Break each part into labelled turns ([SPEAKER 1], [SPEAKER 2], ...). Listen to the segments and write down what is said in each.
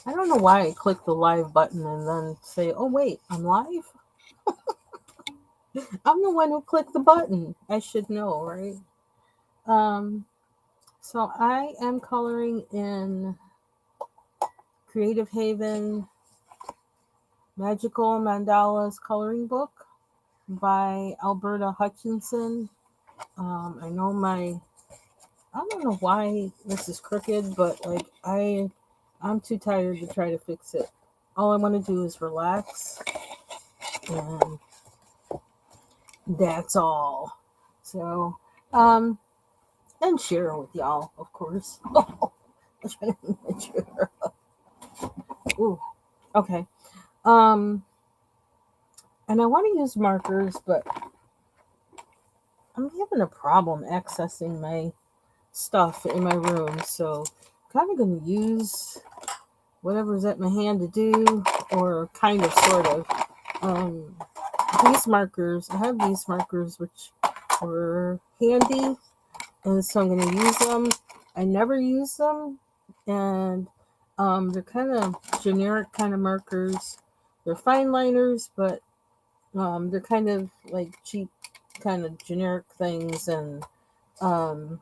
[SPEAKER 1] I don't know why I click the live button and then say, oh, wait, I'm live? I'm the one who clicked the button. I should know, right? Um, so I am coloring in Creative Haven Magical Mandalas coloring book by Alberta Hutchinson. I know I don't know why this is crooked, but like I'm too tired to try to fix it. All I want to do is relax, and that's all. So, um, and share with y'all, of course. I'm trying to move my chair. Ooh, okay. Um, and I want to use markers, but I'm having a problem accessing my stuff in my room, so I'm kind of going to use whatever's at my hand to do, or kind of, sort of. Um, these markers, I have these markers which were handy, and so I'm going to use them. I never use them, and they're kind of generic kind of markers. They're fine liners, but they're kind of like cheap, kind of generic things, and um,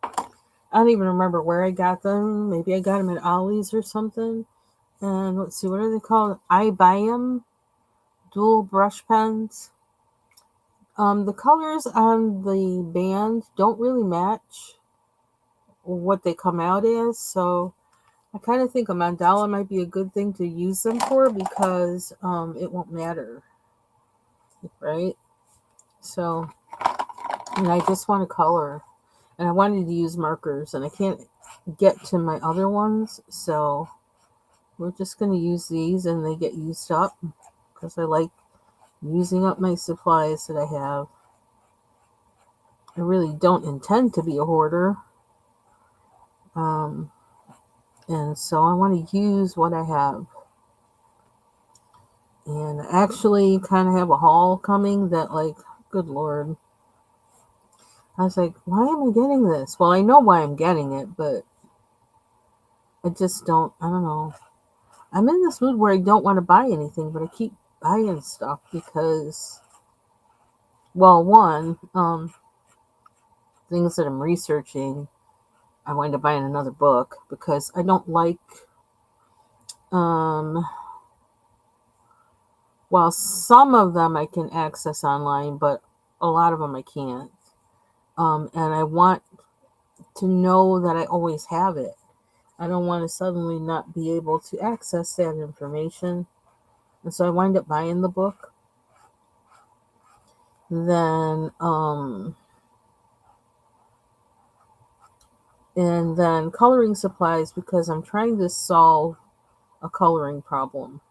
[SPEAKER 1] I don't even remember where I got them. Maybe I got them at Ollie's or something. And let's see, what are they called? I buy them dual brush pens. The colors on the band don't really match what they come out as, so I kind of think a mandala might be a good thing to use them for, because it won't matter, right? So, and I just want to color, and I wanted to use markers, and I can't get to my other ones, so we're just going to use these, and they get used up because I like using up my supplies that I have. I really don't intend to be a hoarder. Um, and so I want to use what I have. And I actually kind of have a haul coming that, like, good Lord. I was like, why am I getting this? Well, I know why I'm getting it, but I just I don't know. I'm in this mood where I don't want to buy anything, but I keep buying stuff because, well, one, things that I'm researching, I wind up buying another book because I don't like, um, well, some of them I can access online, but a lot of them I can't. And I want to know that I always have it. I don't want to suddenly not be able to access that information. And so I wind up buying the book. Then, and then coloring supplies, because I'm trying to solve a coloring problem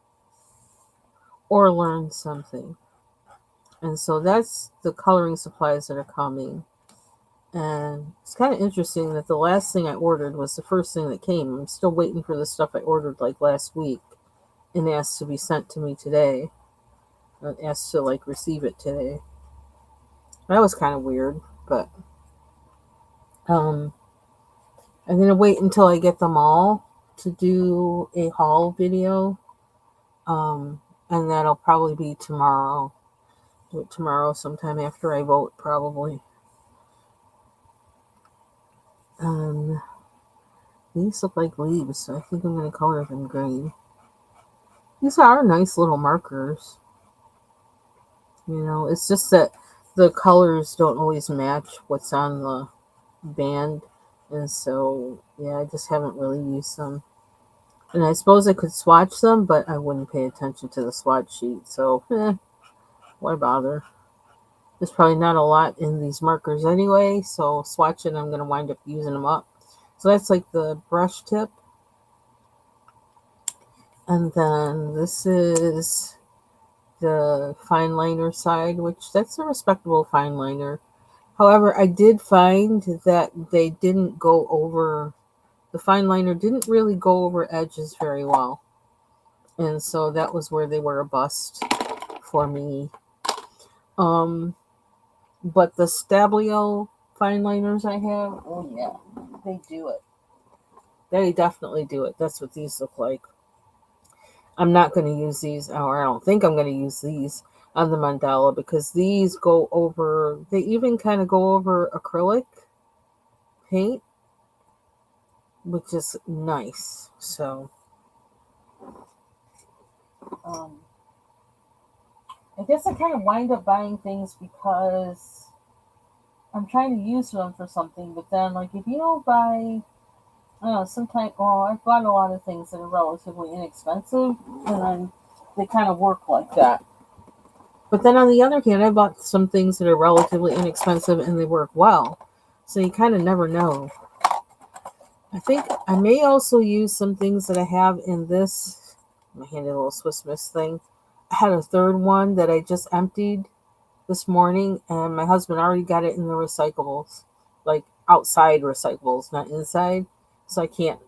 [SPEAKER 1] or learn something. And so that's the coloring supplies that are coming. And it's kind of interesting that the last thing I ordered was the first thing that came. I'm still waiting for the stuff I ordered like last week and asked to be sent to me today. Asked to like receive it today. That was kind of weird, but um, I'm gonna wait until I get them all to do a haul video. Um, and that'll probably be tomorrow. Do it tomorrow, sometime after I vote, probably. Um, these look like leaves, so I think I'm gonna color them green. These are nice little markers. You know, it's just that the colors don't always match what's on the band. And so, yeah, I just haven't really used them. And I suppose I could swatch them, but I wouldn't pay attention to the swatch sheet. So, why bother? There's probably not a lot in these markers anyway. So, swatching, I'm going to wind up using them up. So, that's like the brush tip. And then this is the fine liner side, which that's a respectable fine liner. However, I did find that they didn't go over, the fine liner didn't really go over edges very well. And so that was where they were a bust for me. But the Stabilo fine liners I have, oh yeah, they do it. They definitely do it. That's what these look like. I'm not going to use these, or I don't think I'm going to use these on the mandala because these go over, they even kind of go over acrylic paint, which is nice. So, um, I guess I kind of wind up buying things because I'm trying to use them for something, but then, like, if you don't buy, I don't know, sometimes, well, I've bought a lot of things that are relatively inexpensive, and then they kind of work like that. But then on the other hand, I bought some things that are relatively inexpensive and they work well. So you kind of never know. I think I may also use some things that I have in this, my handy little Swiss Miss thing. I had a third one that I just emptied this morning, and my husband already got it in the recyclables, like outside recyclables, not inside. So I can't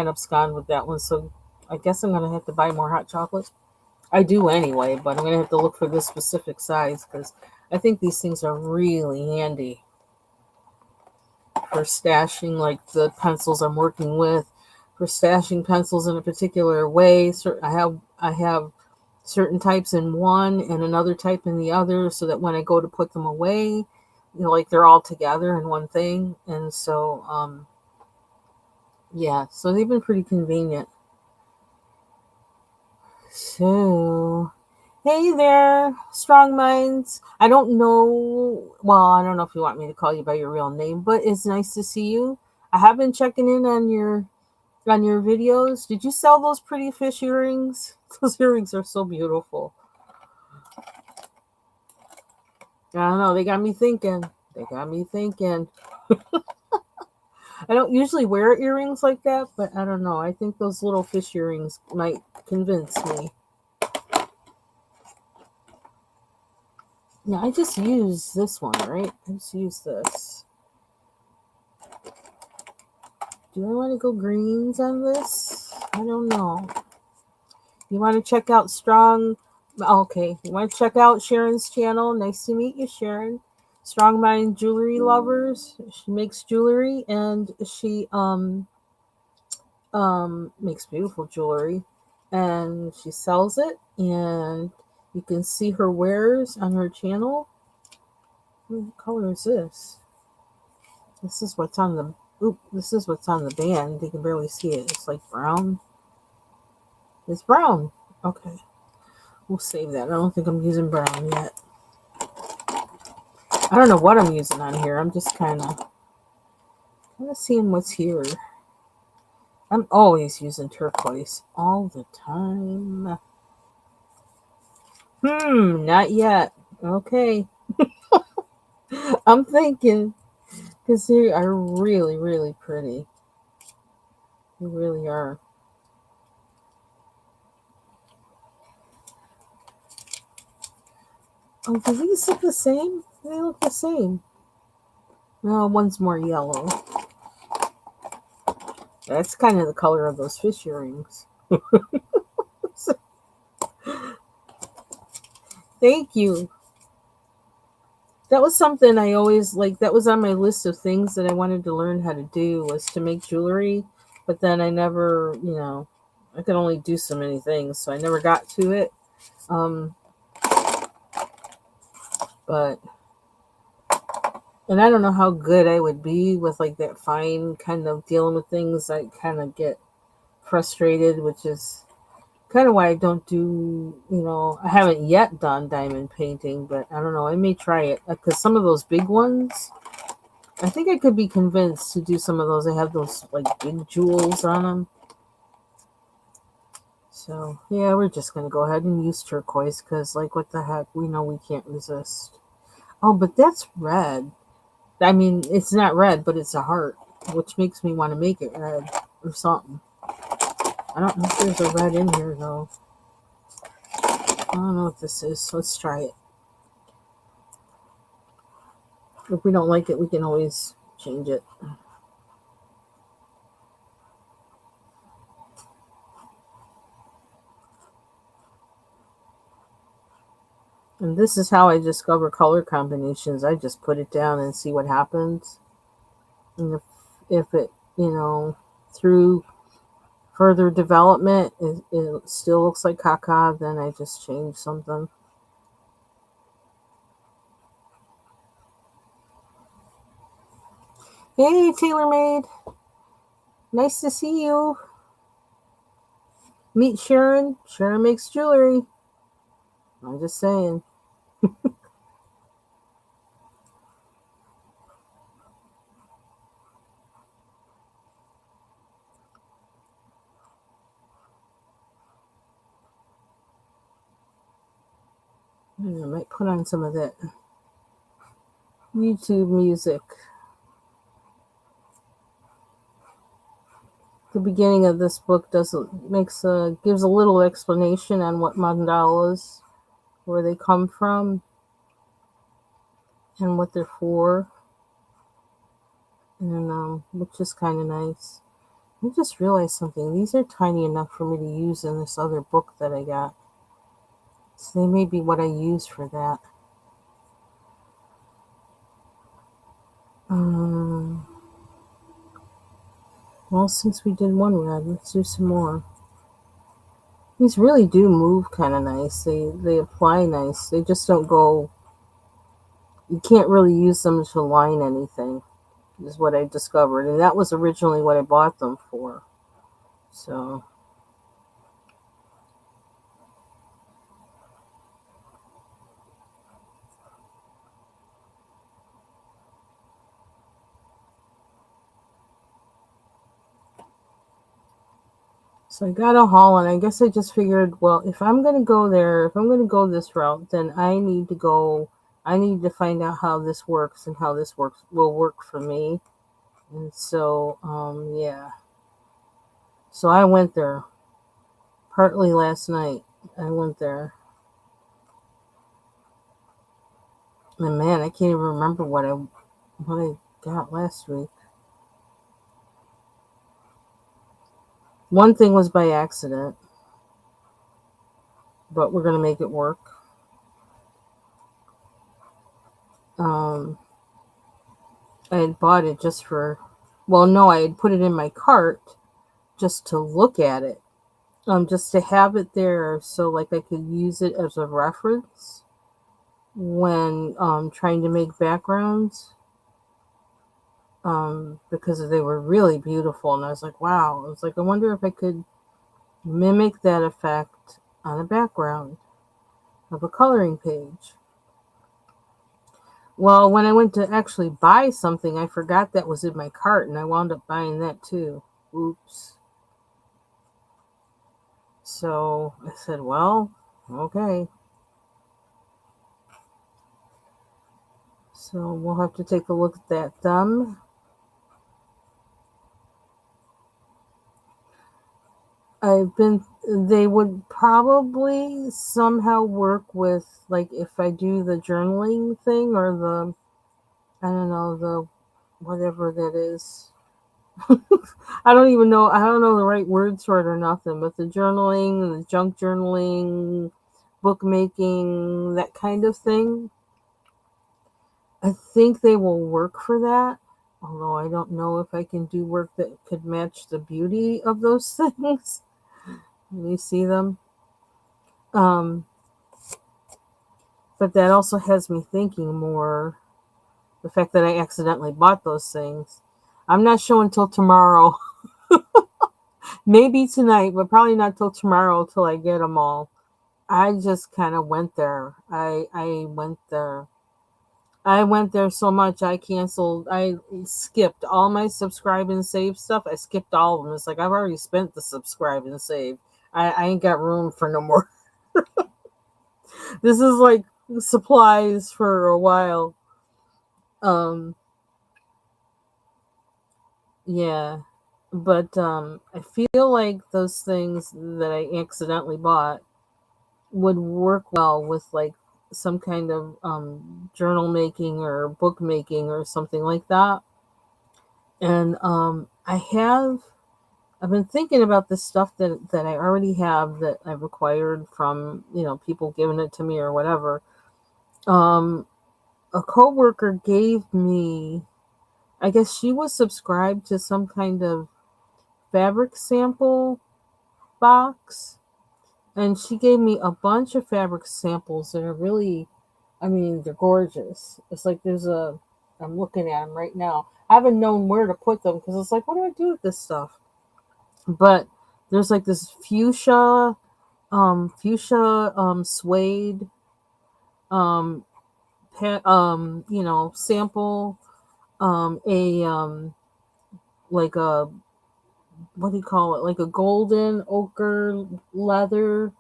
[SPEAKER 1] abscond with that one. So I guess I'm gonna have to buy more hot chocolate. I do anyway, but I'm gonna have to look for this specific size because I think these things are really handy for stashing, like the pencils I'm working with, for stashing pencils in a particular way. So I have certain types in one and another type in the other, so that when I go to put them away, like they're all together in one thing. And so, yeah, so they've been pretty convenient. So, hey there, strong minds. I don't know. Well, I don't know if you want me to call you by your real name, but it's nice to see you. I have been checking in on your videos. Did you sell those pretty fish earrings? Those earrings are so beautiful. I don't know. They got me thinking. They got me thinking. I don't usually wear earrings like that, but I don't know. I think those little fish earrings might convince me. Yeah, I just use this one, right? I just use this. Do I want to go greens on this? I don't know. You want to check out Strong? Okay, you want to check out Sharon's channel? Nice to meet you, Sharon. Strong Mind Jewelry Lovers. She makes jewelry and she makes beautiful jewelry, and she sells it. And you can see her wares on her channel. What color is this? This is what's on the. Oop, this is what's on the band. You can barely see it. It's like brown. It's brown. Okay. We'll save that. I don't think I'm using brown yet. I don't know what I'm using on here. I'm just kind of seeing what's here. I'm always using turquoise. All the time. Not yet. Okay. I'm thinking. Because they are really, really pretty. They really are. Oh, do these look the same? They look the same. No, one's more yellow. That's kind of the color of those fish earrings. Thank you. That was something I always like. That was on my list of things that I wanted to learn how to do, was to make jewelry. But then I never, I could only do so many things, so I never got to it. But and I don't know how good I would be with like that fine kind of dealing with things. I kind of get frustrated, which is kind of why I don't do, I haven't yet done diamond painting, but I don't know. I may try it because some of those big ones, I think I could be convinced to do some of those. I have those like big jewels on them. So yeah, we're just going to go ahead and use turquoise because like what the heck, we know we can't resist. Oh, but that's red. I mean, it's not red, but it's a heart, which makes me want to make it red or something. I don't know if there's a red in here, though. I don't know what this is, so let's try it. If we don't like it, we can always change it. And this is how I discover color combinations. I just put it down and see what happens. And if it, through further development, it still looks like caca, then I just change something. Hey, TaylorMade. Nice to see you. Meet Sharon. Sharon makes jewelry. I'm just saying. I might put on some of that YouTube music. The beginning of this book gives a little explanation on what mandalas, where they come from, and what they're for, and which is kind of nice. I just realized something. These are tiny enough for me to use in this other book that I got. So they may be what I use for that. Well, since we did one red, let's do some more. These really do move kind of nice. They apply nice. They just don't go. You can't really use them to line anything, is what I discovered. And that was originally what I bought them for. So I got a haul, and I guess I just figured, well, if I'm going to go there, if I'm going to go this route, then I need to find out how this works and how this will work for me. And so, yeah. So I went there. Partly last night, I went there. And man, I can't even remember what I got last week. One thing was by accident, but we're gonna make it work. I had bought it I had put it in my cart just to look at it, just to have it there, so like I could use it as a reference when trying to make backgrounds, because they were really beautiful, and I was like, wow. I was like, I wonder if I could mimic that effect on a background of a coloring page. Well, when I went to actually buy something, I forgot that was in my cart, and I wound up buying that too. Oops. So I said, well, okay. So we'll have to take a look at that thumb. They would probably somehow work with, like, if I do the journaling thing, or I don't know, the whatever that is. I don't know the right words for it or nothing, but the journaling, the junk journaling, bookmaking, that kind of thing. I think they will work for that, although I don't know if I can do work that could match the beauty of those things. You see them? But that also has me thinking more, the fact that I accidentally bought those things. I'm not showing till tomorrow. Maybe tonight, but probably not till tomorrow till I get them all. I just kind of went there. I went there. I went there so much I skipped all my subscribe and save stuff. I skipped all of them. It's like I've already spent the subscribe and save. I ain't got room for no more. This is like supplies for a while. Um, yeah. But I feel like those things that I accidentally bought would work well with, like, some kind of journal making or book making or something like that. And I've been thinking about the stuff that I already have, that I've acquired from, people giving it to me or whatever. A coworker gave me, I guess she was subscribed to some kind of fabric sample box, and she gave me a bunch of fabric samples that are really, I mean, they're gorgeous. It's like I'm looking at them right now. I haven't known where to put them because it's like, what do I do with this stuff? But there's like this suede, um, sample, a like a, what do you call it? Like a golden ochre leather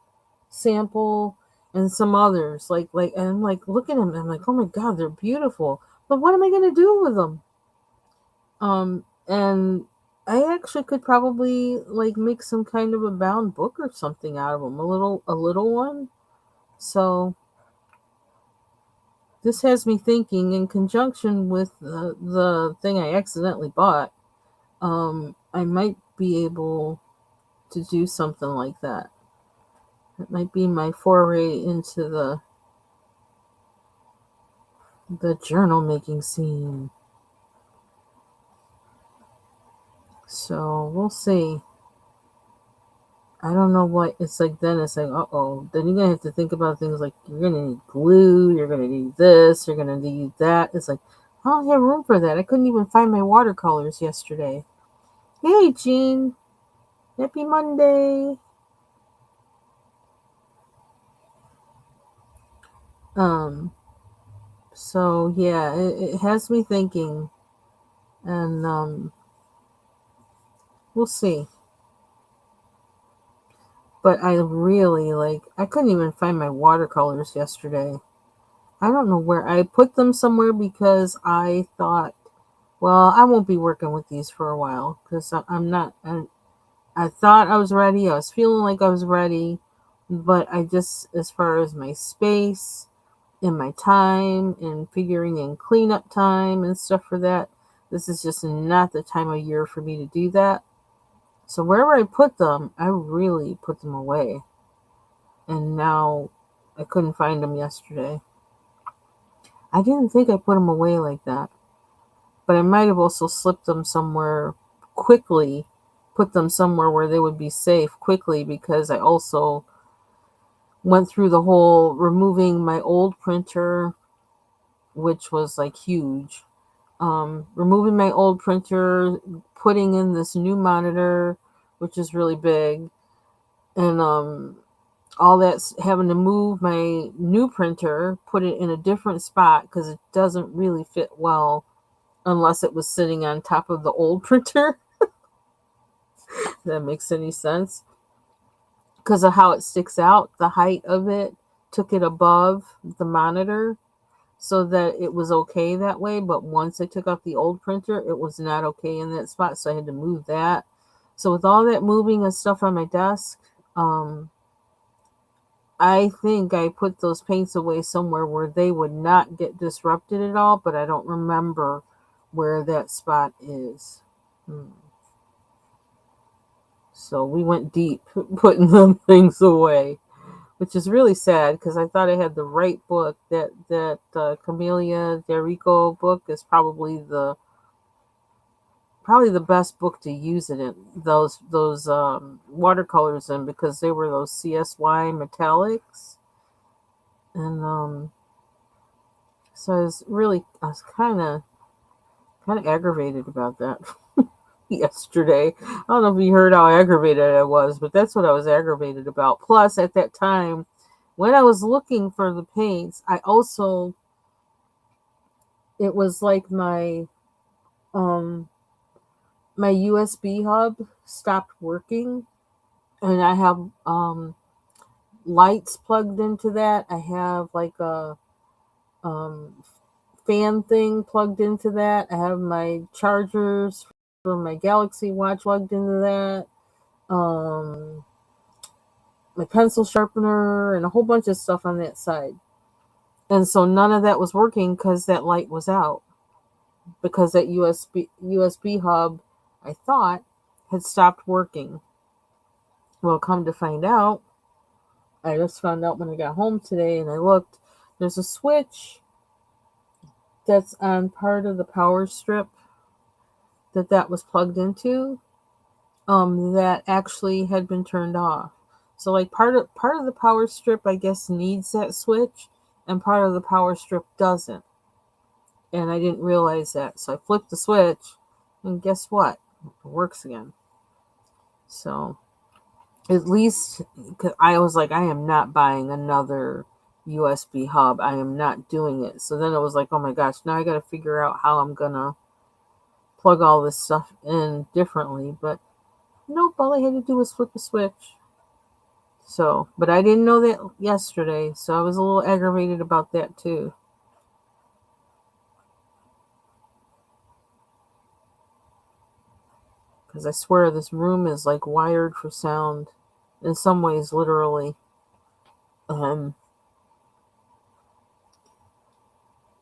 [SPEAKER 1] sample, and some others. And I'm like looking at them, and I'm like, oh my god, they're beautiful. But what am I gonna do with them? And I actually could probably like make some kind of a bound book or something out of them, a little one. So this has me thinking, in conjunction with the thing I accidentally bought, I might be able to do something like that. It might be my foray into the journal making scene. So we'll see. I don't know what it's like. Then it's like, then you're gonna have to think about things like you're gonna need glue, you're gonna need this, you're gonna need that. It's like, I don't have room for that. I couldn't even find my watercolors yesterday. Hey, Jean. Happy Monday. Um. So yeah, it has me thinking, and we'll see. But I really I couldn't even find my watercolors yesterday. I don't know where I put them, somewhere, because I thought, well, I won't be working with these for a while because I'm not. I thought I was ready. I was feeling like I was ready, but I just, as far as my space and my time and figuring in cleanup time and stuff for that, this is just not the time of year for me to do that. So wherever I put them, I really put them away. And now I couldn't find them yesterday. I didn't think I put them away like that, but I might have also slipped them somewhere quickly, put them somewhere where they would be safe quickly, because I also went through the whole removing my old printer, which was like huge. Removing my old printer, putting in this new monitor, which is really big, and all that's having to move my new printer, put it in a different spot because it doesn't really fit well unless it was sitting on top of the old printer. If that makes any sense. Because of how it sticks out, the height of it took it above the monitor so that it was okay that way. But once I took off the old printer, it was not okay in that spot, so I had to move that. So with all that moving and stuff on my desk, I think I put those paints away somewhere where they would not get disrupted at all, but I don't remember where that spot is. So we went deep putting them things away, which is really sad because I thought I had the right book. That Camellia Derico book is probably the best book to use it in, those watercolors in, because they were those CSY metallics. And so I was kind of aggravated about that yesterday. I don't know if you heard how aggravated I was, but that's what I was aggravated about. Plus, at that time, when I was looking for the paints, it was like my USB hub stopped working, and I have lights plugged into that. I have like a um, fan thing plugged into that. I have my chargers for my Galaxy Watch plugged into that. My pencil sharpener and a whole bunch of stuff on that side. And so none of that was working because that light was out. Because that USB hub, I thought, had stopped working. Well, come to find out, I just found out when I got home today and I looked, there's a switch that's on part of the power strip that was plugged into. that actually had been turned off. So like part of the power strip I guess needs that switch, and part of the power strip doesn't. And I didn't realize that. So I flipped the switch, and guess what? It works again. So at least, cause I was like, I am not buying another USB hub. I am not doing it. So then it was like, oh my gosh, now I got to figure out how I'm gonna plug all this stuff in differently. But nope, all I had to do was flip a switch. So, but I didn't know that yesterday, so I was a little aggravated about that too. Because I swear this room is like wired for sound, in some ways, literally. Um,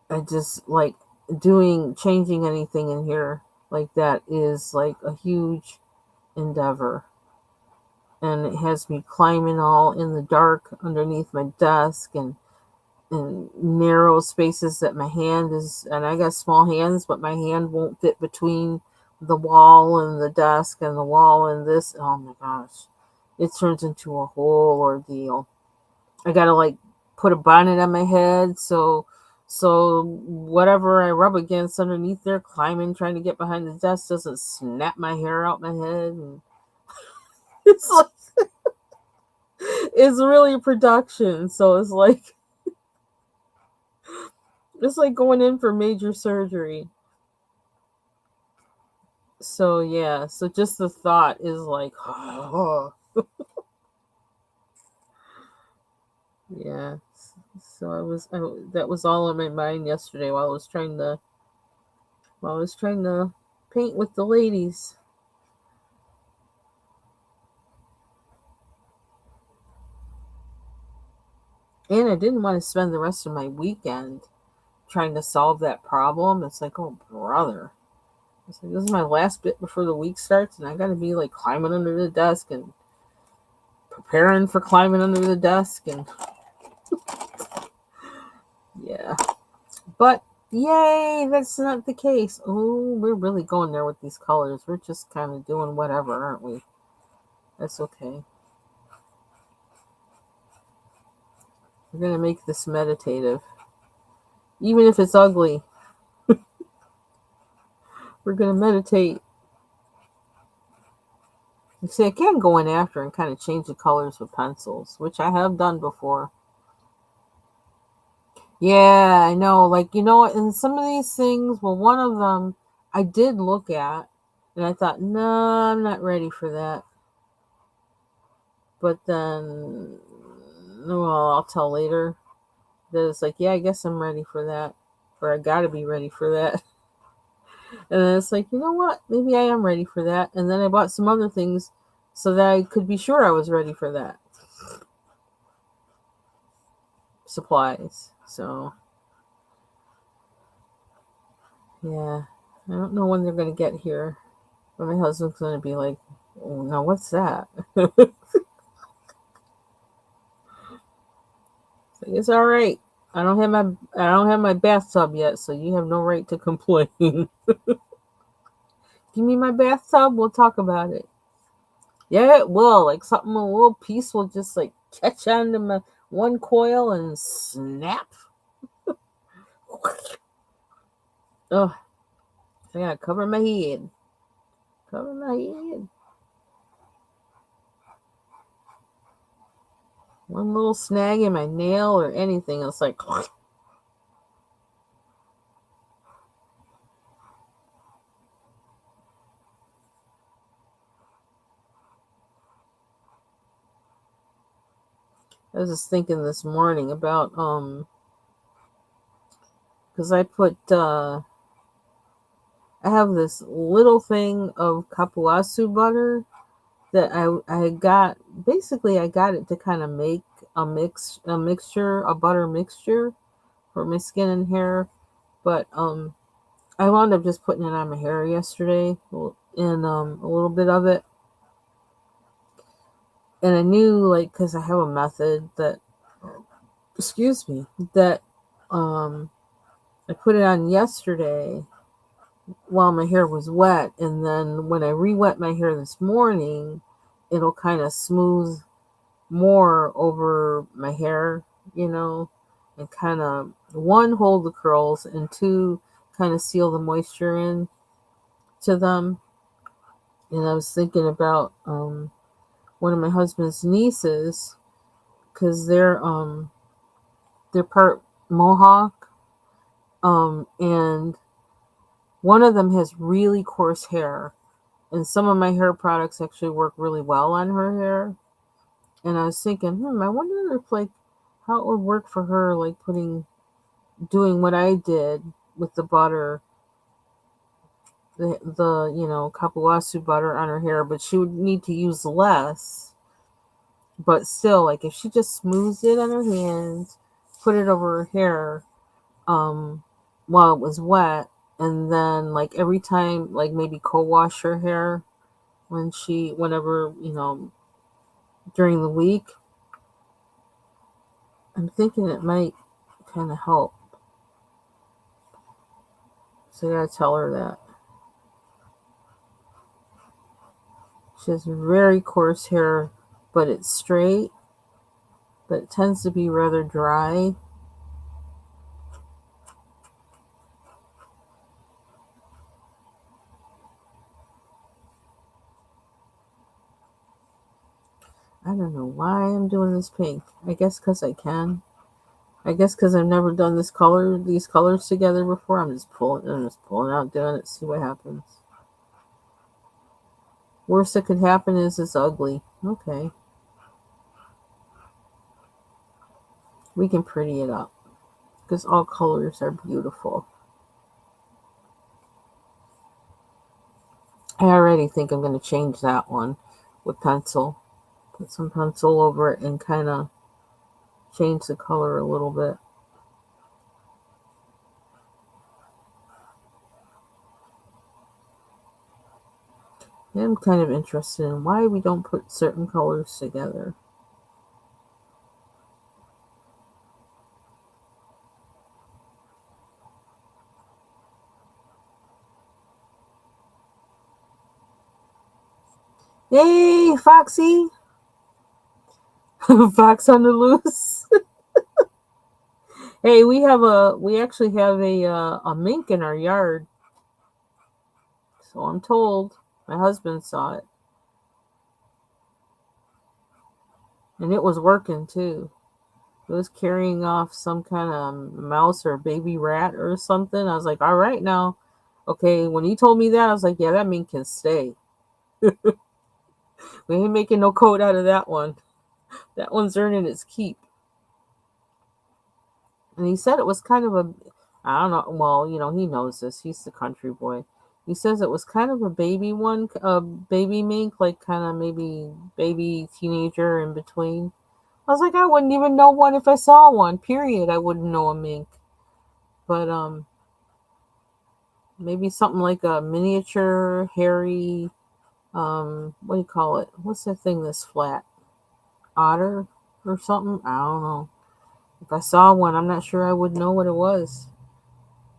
[SPEAKER 1] I just like changing anything in here like that is like a huge endeavor. And it has me climbing all in the dark underneath my desk, and in narrow spaces that my hand is, and I got small hands, but my hand won't fit between the wall and the desk and the wall and this. Oh my gosh. It turns into a whole ordeal. I gotta like put a bonnet on my head so whatever I rub against underneath there, climbing, trying to get behind the desk, doesn't snap my hair out my head. And it's like it's really a production. So it's like going in for major surgery. So yeah, so just the thought is like, oh, yeah. So that was all on my mind yesterday while I was trying to paint with the ladies. And I didn't want to spend the rest of my weekend trying to solve that problem. It's like, oh brother. It's like, this is my last bit before the week starts, and I gotta be like climbing under the desk and preparing for climbing under the desk, and yeah. But yay, that's not the case. Oh, we're really going there with these colors. We're just kind of doing whatever, aren't we? That's okay. We're gonna make this meditative, even if it's ugly. We're gonna meditate. You see, I can go in after and kind of change the colors with pencils, which I have done before. Yeah, I know. Like, and some of these things, well, one of them I did look at, and I thought, no, I'm not ready for that. But then, well, I'll tell later that it's like, yeah, I guess I'm ready for that, or I gotta be ready for that. And then it's like, you know what? Maybe I am ready for that. And then I bought some other things so that I could be sure I was ready for that. Supplies. So, yeah. I don't know when they're going to get here. But my husband's going to be like, oh, now what's that? It's all right. I don't have my bathtub yet, so you have no right to complain. Give me my bathtub, we'll talk about it. Yeah, it will. Like something, a little piece will just like catch onto my one coil and snap. Oh, I gotta cover my head. Cover my head. One little snag in my nail or anything, it's like. I was just thinking this morning about because I have this little thing of kapuasu butter that I got. Basically, I got it to kind of make a butter mixture for my skin and hair. But I wound up just putting it on my hair yesterday, and a little bit of it. And I knew, like, because I have a method that, excuse me, that I put it on yesterday, while my hair was wet, and then when I re-wet my hair this morning, it'll kind of smooth more over my hair, you know, and kind of one, hold the curls, and two, kind of seal the moisture in to them. And I was thinking about one of my husband's nieces, because they're part Mohawk, and one of them has really coarse hair, and some of my hair products actually work really well on her hair. And I was thinking, I wonder if like how it would work for her, like doing what I did with the butter, the kapuasu butter on her hair, but she would need to use less. But still, like if she just smooths it on her hands, put it over her hair, um, while it was wet, and then like every time, like maybe co-wash her hair whenever during the week. I'm thinking it might kind of help. So I gotta tell her that. She has very coarse hair, but it's straight, but it tends to be rather dry. I don't know why I'm doing this pink. I guess because I can. I guess because I've never done these colors together before. I'm just pulling out, doing it, see what happens. Worst that could happen is it's ugly. Okay, we can pretty it up because all colors are beautiful. I already think I'm going to change that one with pencil. Put some pencil over it and kind of change the color a little bit. I'm kind of interested in why we don't put certain colors together. Yay, Foxy! Fox on the loose. Hey, we actually have a mink in our yard. So I'm told. My husband saw it, and it was working too. It was carrying off some kind of mouse or baby rat or something. I was like, all right now. Okay, when he told me that, I was like, yeah, that mink can stay. We ain't making no coat out of that one. That one's earning its keep. And he said it was kind of I don't know, well, he knows this. He's the country boy. He says it was kind of a baby one, a baby mink, like kind of maybe baby teenager in between. I was like, I wouldn't even know one if I saw one, period. I wouldn't know a mink. But maybe something like a miniature, hairy, what do you call it? What's that thing that's flat? Otter or something? I don't know. If I saw one, I'm not sure I would know what it was.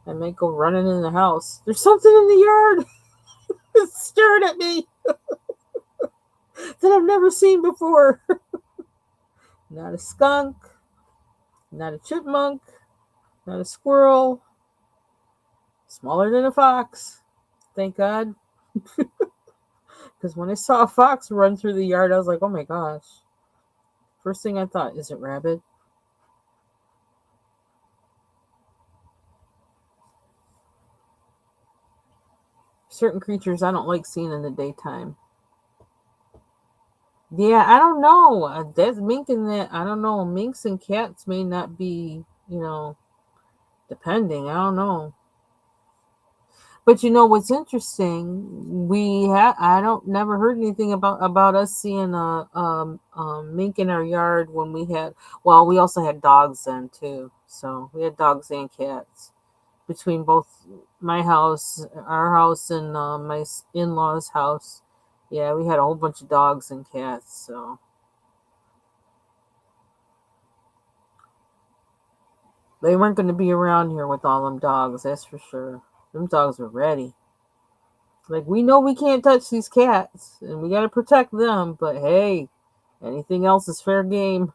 [SPEAKER 1] I might go running in the house. There's something in the yard. It's staring at me that I've never seen before. Not a skunk, not a chipmunk, not a squirrel. Smaller than a fox. Thank God. Because when I saw a fox run through the yard, I was like, oh my gosh. First thing I thought, is it rabbit? Certain creatures I don't like seeing in the daytime. Yeah, I don't know. That's mink in that. I don't know. Minks and cats may not be, depending. I don't know. But what's interesting? I don't never heard anything about us seeing a mink in our yard when we had. Well, we also had dogs then too. So we had dogs and cats between both my house, our house, and my in-laws' house. Yeah, we had a whole bunch of dogs and cats. So they weren't going to be around here with all them dogs. That's for sure. Them dogs are ready. Like, we know we can't touch these cats, and we gotta protect them, but hey, anything else is fair game.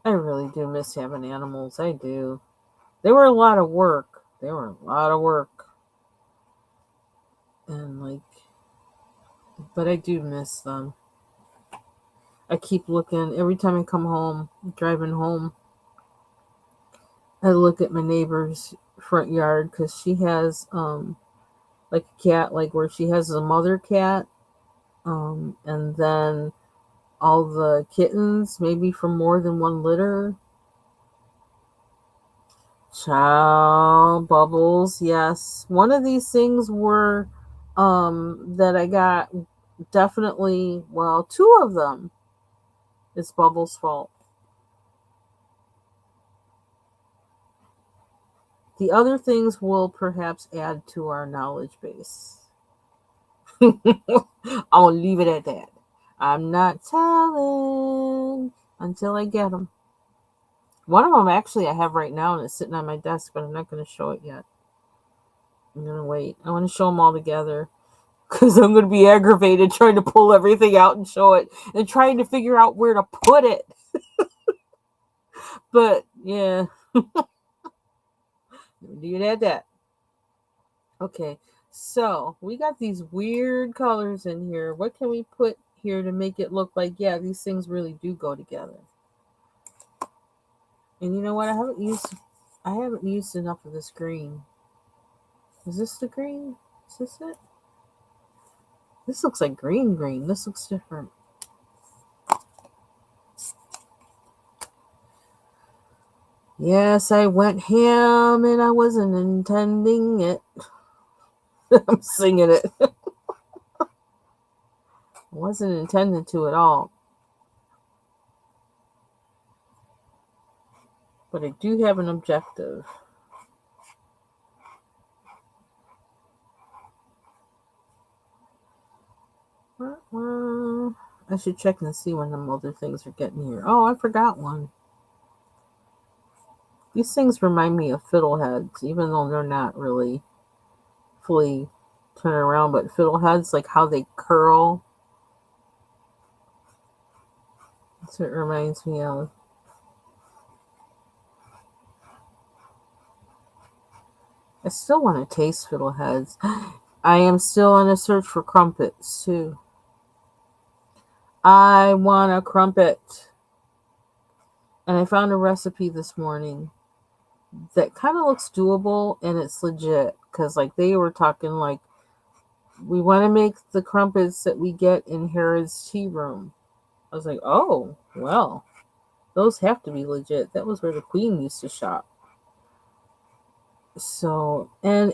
[SPEAKER 1] I really do miss having animals. I do. They were a lot of work. And, like, but I do miss them. I keep looking. Every time I come home, driving home, I look at my neighbor's front yard because she has, like a cat, like where she has a mother cat, and then all the kittens, maybe from more than one litter. Child bubbles, yes. One of these things were that I got, definitely, well, two of them is Bubbles' fault. The other things will perhaps add to our knowledge base. I'll leave it at that. I'm not telling until I get them. One of them actually I have right now and it's sitting on my desk, but I'm not going to show it yet. I'm going to wait. I want to show them all together because I'm going to be aggravated trying to pull everything out and show it and trying to figure out where to put it. But yeah, leave it at that. Okay, so we got these weird colors in here. What can we put here to make it look like, yeah, these things really do go together? And you know what? I haven't used enough of this green. Is this the green? Is this it? This looks like green. This looks different. Yes, I went ham and I wasn't intending it. I'm singing it. I wasn't intended to at all. But I do have an objective. I should check and see when them other things are getting here. Oh, I forgot one. These things remind me of fiddleheads, even though they're not really fully turn around. But fiddleheads, like how they curl, that's what it reminds me of. I still want to taste fiddleheads. I am still on a search for crumpets, too. I want a crumpet. And I found a recipe this morning that kind of looks doable and it's legit. Because, like, they were talking, like, we want to make the crumpets that we get in Harrod's Tea Room. I was like, oh, well, those have to be legit. That was where the Queen used to shop. So, and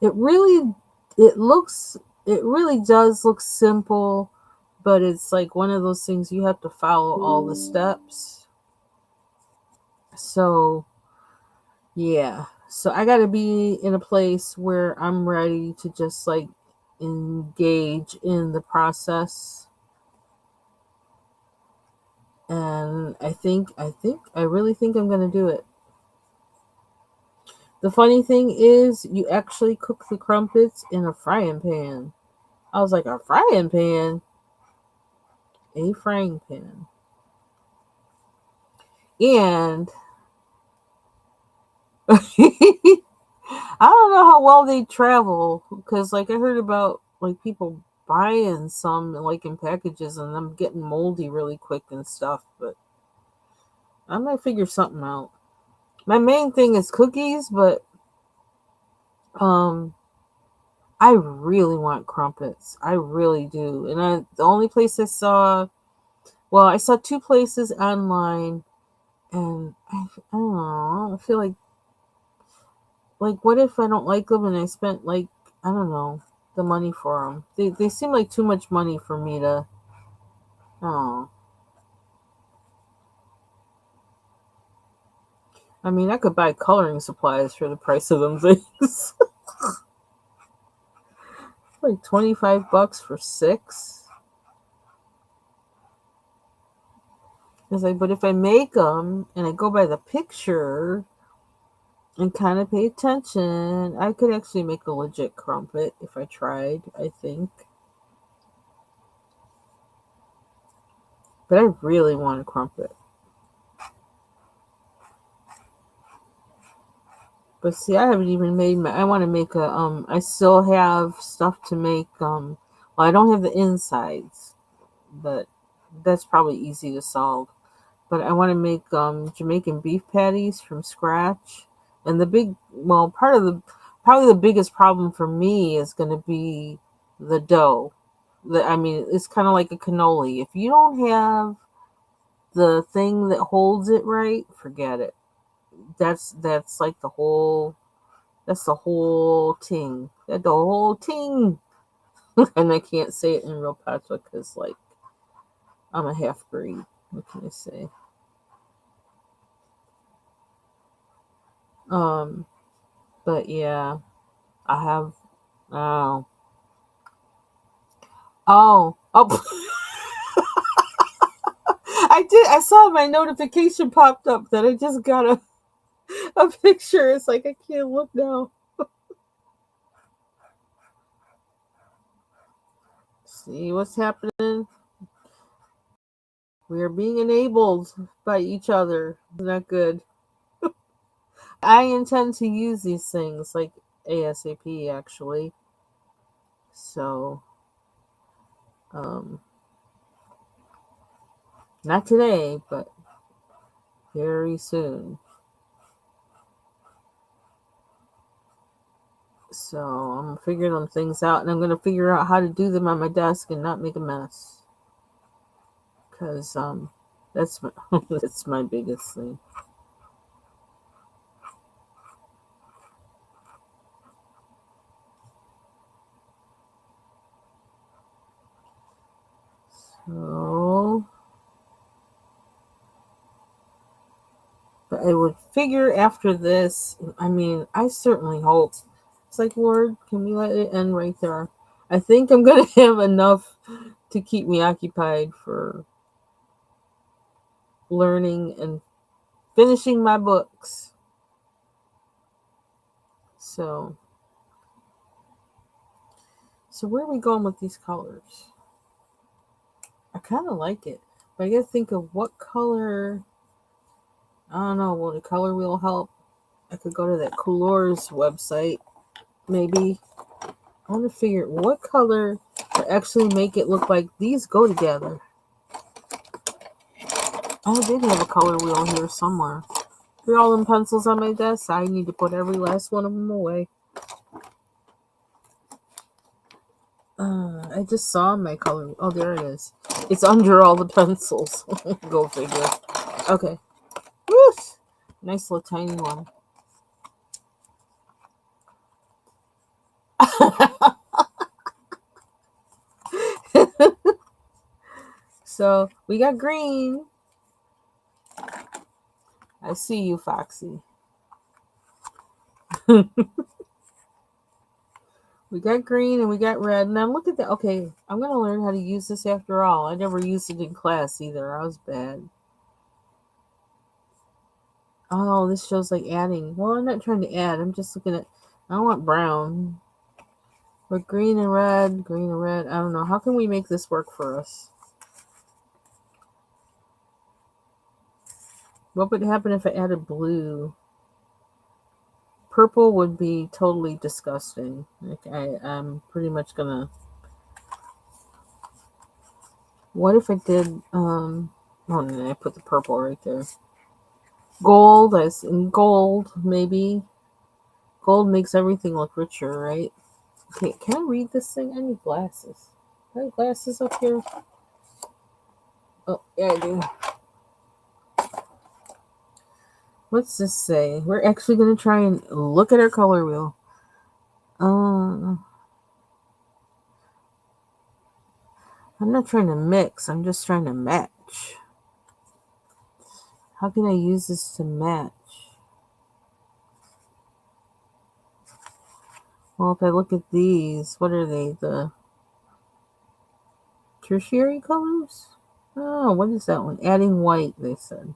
[SPEAKER 1] it really does look simple, but it's like one of those things you have to follow all the steps. So, yeah. So I got to be in a place where I'm ready to just like engage in the process. And I really think I'm going to do it. The funny thing is, you actually cook the crumpets in a frying pan. I was like, a frying pan? A frying pan. And I don't know how well they travel because, like, I heard about like people buying some like in packages and them getting moldy really quick and stuff. But I might figure something out. My main thing is cookies, but I really want crumpets. I really do. And the only place I saw two places online, and I don't know. I feel like what if I don't like them and I spent like I don't know the money for them? They seem like too much money for me to. Oh, I mean, I could buy coloring supplies for the price of them things. Like $25 for 6. It's like, but if I make them and I go by the picture and kind of pay attention, I could actually make a legit crumpet if I tried, I think. But I really want a crumpet. But see, I haven't even made my, I want to make a, I still have stuff to make, well, I don't have the insides, but that's probably easy to solve. But I want to make Jamaican beef patties from scratch. And the big, well, probably the biggest problem for me is going to be the dough. I mean, it's kind of like a cannoli. If you don't have the thing that holds it right, forget it. That's like that's the whole ting. That the whole ting. And I can't say it in real patois because like I'm a half breed. What can I say? Um, but yeah, I have. Oh, oh! I did. I saw my notification popped up that I just got a picture. It's like I can't look now. See what's happening? We are being enabled by each other. Not good. I intend to use these things like ASAP actually. So, um, not today, but very soon. So I'm figuring them things out, and I'm gonna figure out how to do them on my desk and not make a mess. Cause that's my that's my biggest thing. So, but I would figure after this. I mean, I certainly hope. It's like, Lord, can we let it end right there? I think I'm gonna have enough to keep me occupied for learning and finishing my books. So, so where are we going with these colors? I kind of like it, but I gotta think of what color. I don't know. Will the color wheel help? I could go to that Colors website, maybe. I want to figure what color to actually make it look like these go together. I did have a color wheel here somewhere. Here, all them pencils on my desk. I need to put every last one of them away. I just saw my color. Oh, there it is. It's under all the pencils. Go figure. Okay. Woo! Nice little tiny one. So we got green. I see you, Foxy. We got green and we got red. Now look at that. Okay, I'm gonna learn how to use this after all. I never used it in class either. I was bad. Oh, this shows like adding. Well, I'm not trying to add. I'm just looking at. I want brown. But green and red, green and red. I don't know. How can we make this work for us? What would happen if I added blue? Purple would be totally disgusting. Like I'm pretty much gonna. What if I did? Oh, no, I put the purple right there. Gold, as in gold, maybe. Gold makes everything look richer, right? Okay, can I read this thing? I need glasses. Do I have glasses up here? Oh, yeah, I do. What's this say? We're actually going to try and look at our color wheel. I'm not trying to mix. I'm just trying to match. How can I use this to match? Well, if I look at these, what are they? The tertiary colors? Oh, what is that one? Adding white, they said.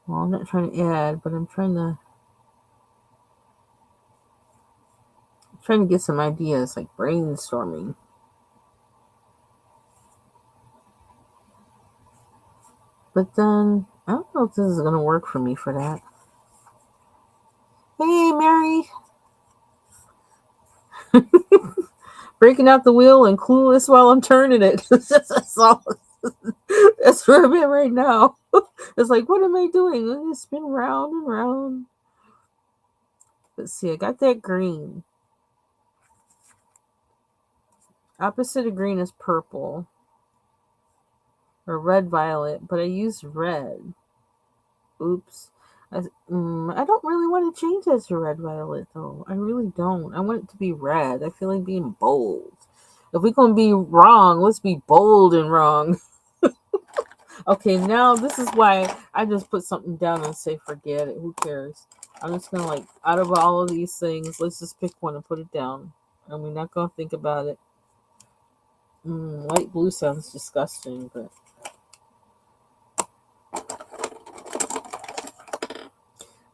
[SPEAKER 1] Well, I'm not trying to add, but I'm trying to get some ideas, like brainstorming. But then I don't know if this is gonna work for me for that. Hey, Mary, breaking out the wheel and clueless while I'm turning it. That's all. That's where I'm at right now. It's like, what am I doing? Let me spin round and round. Let's see. I got that green. Opposite of green is purple or red violet, but I used red. Oops. I don't really want to change that to red violet though. I really don't. I want it to be red. I feel like being bold. If we're gonna be wrong, let's be bold and wrong. Okay, now this is why I just put something down and say forget it. Who cares? I'm just gonna like out of all of these things, let's just pick one and put it down. And we're not gonna think about it. Light blue sounds disgusting, but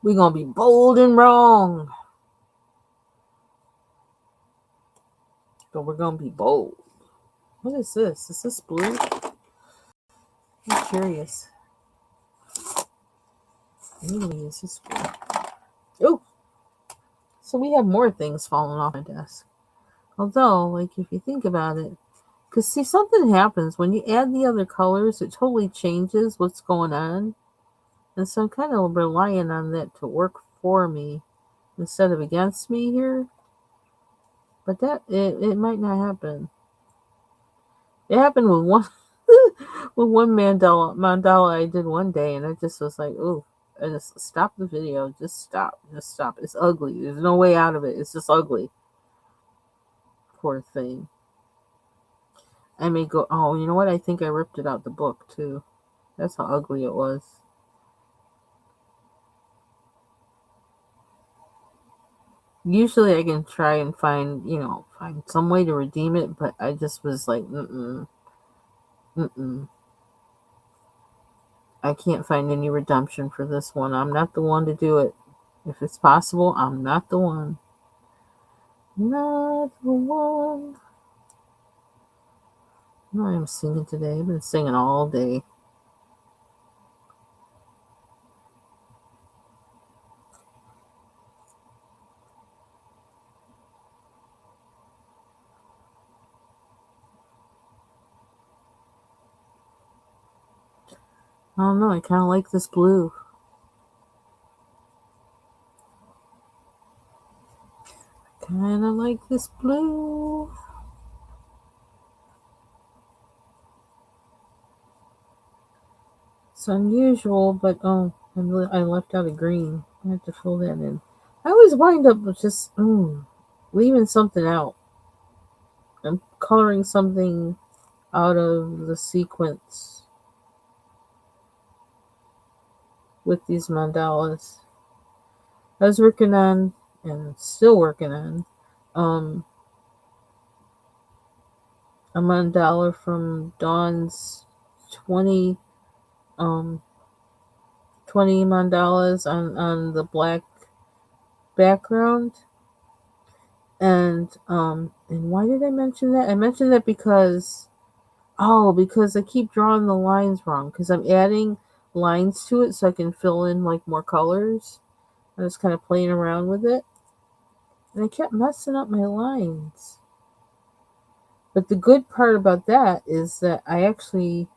[SPEAKER 1] we're gonna be bold and wrong. But we're gonna be bold. What is this? Is this blue? I'm curious. Maybe is this blue? Oh, so we have more things falling off my desk. Although, like, if you think about it, because see, something happens when you add the other colors, it totally changes what's going on. And so I'm kind of relying on that to work for me instead of against me here. But it might not happen. It happened with one with one mandala I did one day, and I just was like, "Ooh!" I just stop the video. Just stop. Just stop. It's ugly. There's no way out of it. It's just ugly. Poor thing. I may go. Oh, you know what? I think I ripped it out the book too. That's how ugly it was. Usually, I can try and find some way to redeem it, but I just was like, mm mm. I can't find any redemption for this one. I'm not the one to do it. If it's possible, I'm not the one. Not the one. I am singing today. I've been singing all day. I don't know. I kind of like this blue. Kind of like this blue. It's unusual, but I left out a green. I have to fill that in. I always wind up with just leaving something out. I'm coloring something out of the sequence with these mandalas. I was working on and still working on a mandala from Dawn's 20 um 20 mandalas on the black background. And why did I mention that? I mentioned that because I keep drawing the lines wrong because I'm adding lines to it so I can fill in like more colors. I was kind of playing around with it, and I kept messing up my lines. But the good part about that is that I actually,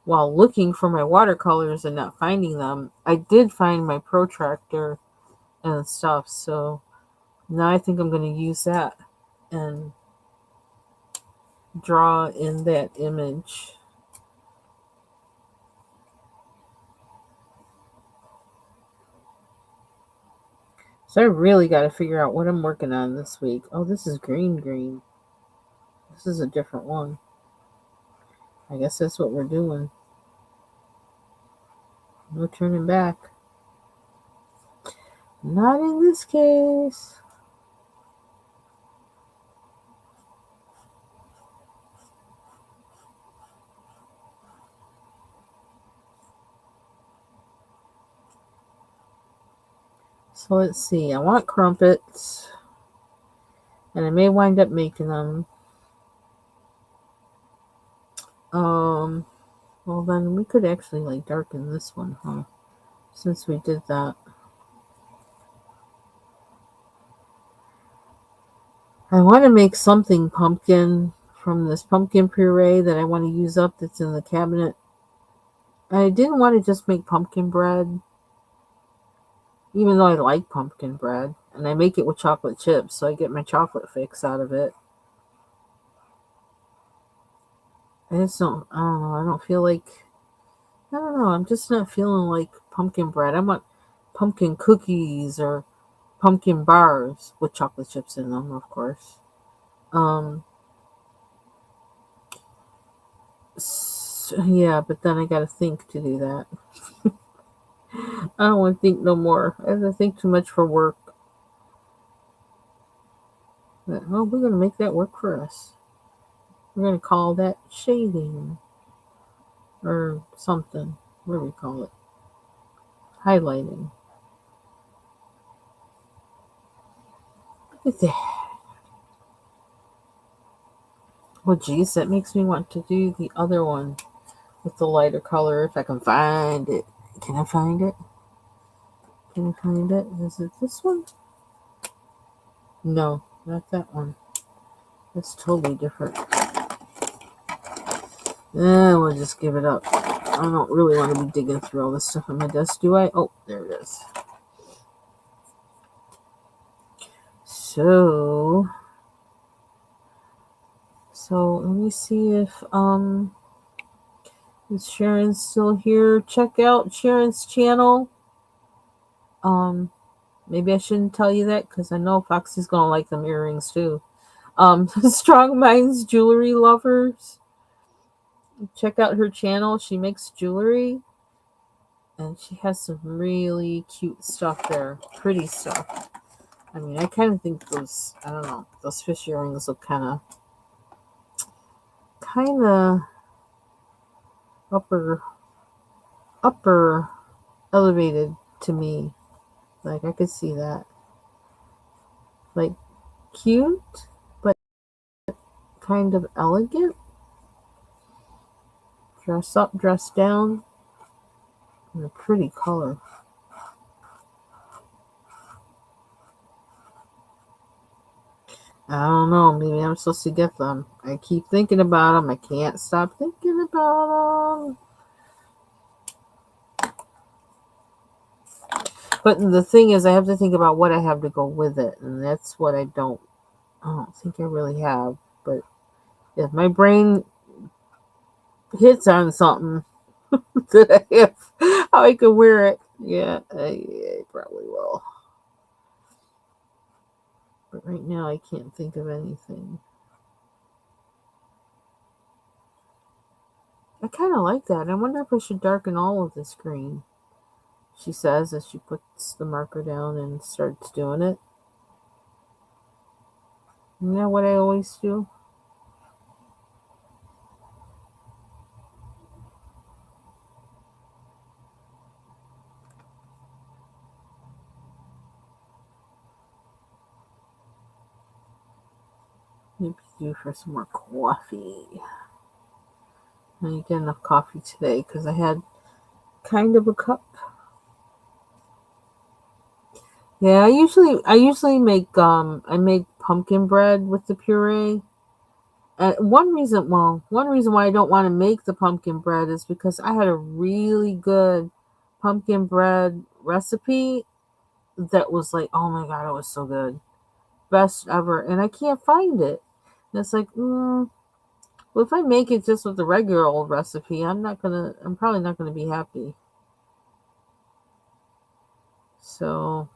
[SPEAKER 1] while looking for my watercolors and not finding them, I did find my protractor and stuff. So now I think I'm going to use that and draw in that image. So I really got to figure out what I'm working on this week. Oh, this is green. This is a different one. I guess that's what we're doing. No turning back. Not in this case. So let's see. I want crumpets, and I may wind up making them. Well then we could actually like darken this one, huh? Since we did that. I want to make something pumpkin from this pumpkin puree that I want to use up that's in the cabinet. I didn't want to just make pumpkin bread, even though I like pumpkin bread. And I make it with chocolate chips, so I get my chocolate fix out of it. I don't know, I don't feel like, I don't know, I'm just not feeling like pumpkin bread. I want pumpkin cookies or pumpkin bars with chocolate chips in them, of course. Um, yeah, but then I gotta think to do that. I don't want to think no more. I have to think too much for work. But, oh, we're gonna make that work for us. We're gonna call that shading or something. What do we call it? Highlighting. Look at that. Well, geez, that makes me want to do the other one with the lighter color if I can find it. Can I find it? Can I find it? Is it this one? No, not that one. That's totally different. We'll just give it up. I don't really want to be digging through all this stuff on my desk, do I? Oh, there it is. So let me see if is Sharon still here? Check out Sharon's channel. Maybe I shouldn't tell you that because I know Foxy's gonna like them earrings too. Strong Minds Jewelry Lovers. Check out her channel. She makes jewelry, and she has some really cute stuff there. Pretty stuff. I mean, I kind of think those, I don't know, those fish earrings look kind of upper elevated to me. Like, I could see that. Like, cute, but kind of elegant. Dress up, dress down. And a pretty color. I don't know. Maybe I'm supposed to get them. I keep thinking about them. I can't stop thinking about them. But the thing is, I have to think about what I have to go with it, and that's what I don't think I really have. But if my brain hits on something that I have, how I can wear it, yeah, I probably will. But right now, I can't think of anything. I kind of like that. I wonder if I should darken all of this green, she says as she puts the marker down and starts doing it. Isn't that what I always do? Maybe do for some more coffee. I didn't get enough coffee today because I had kind of a cup. Yeah, I usually make I make pumpkin bread with the puree. One reason why I don't want to make the pumpkin bread is because I had a really good pumpkin bread recipe that was like, oh my god, it was so good, best ever, and I can't find it. And it's like, well, if I make it just with the regular old recipe, I'm probably not gonna be happy. So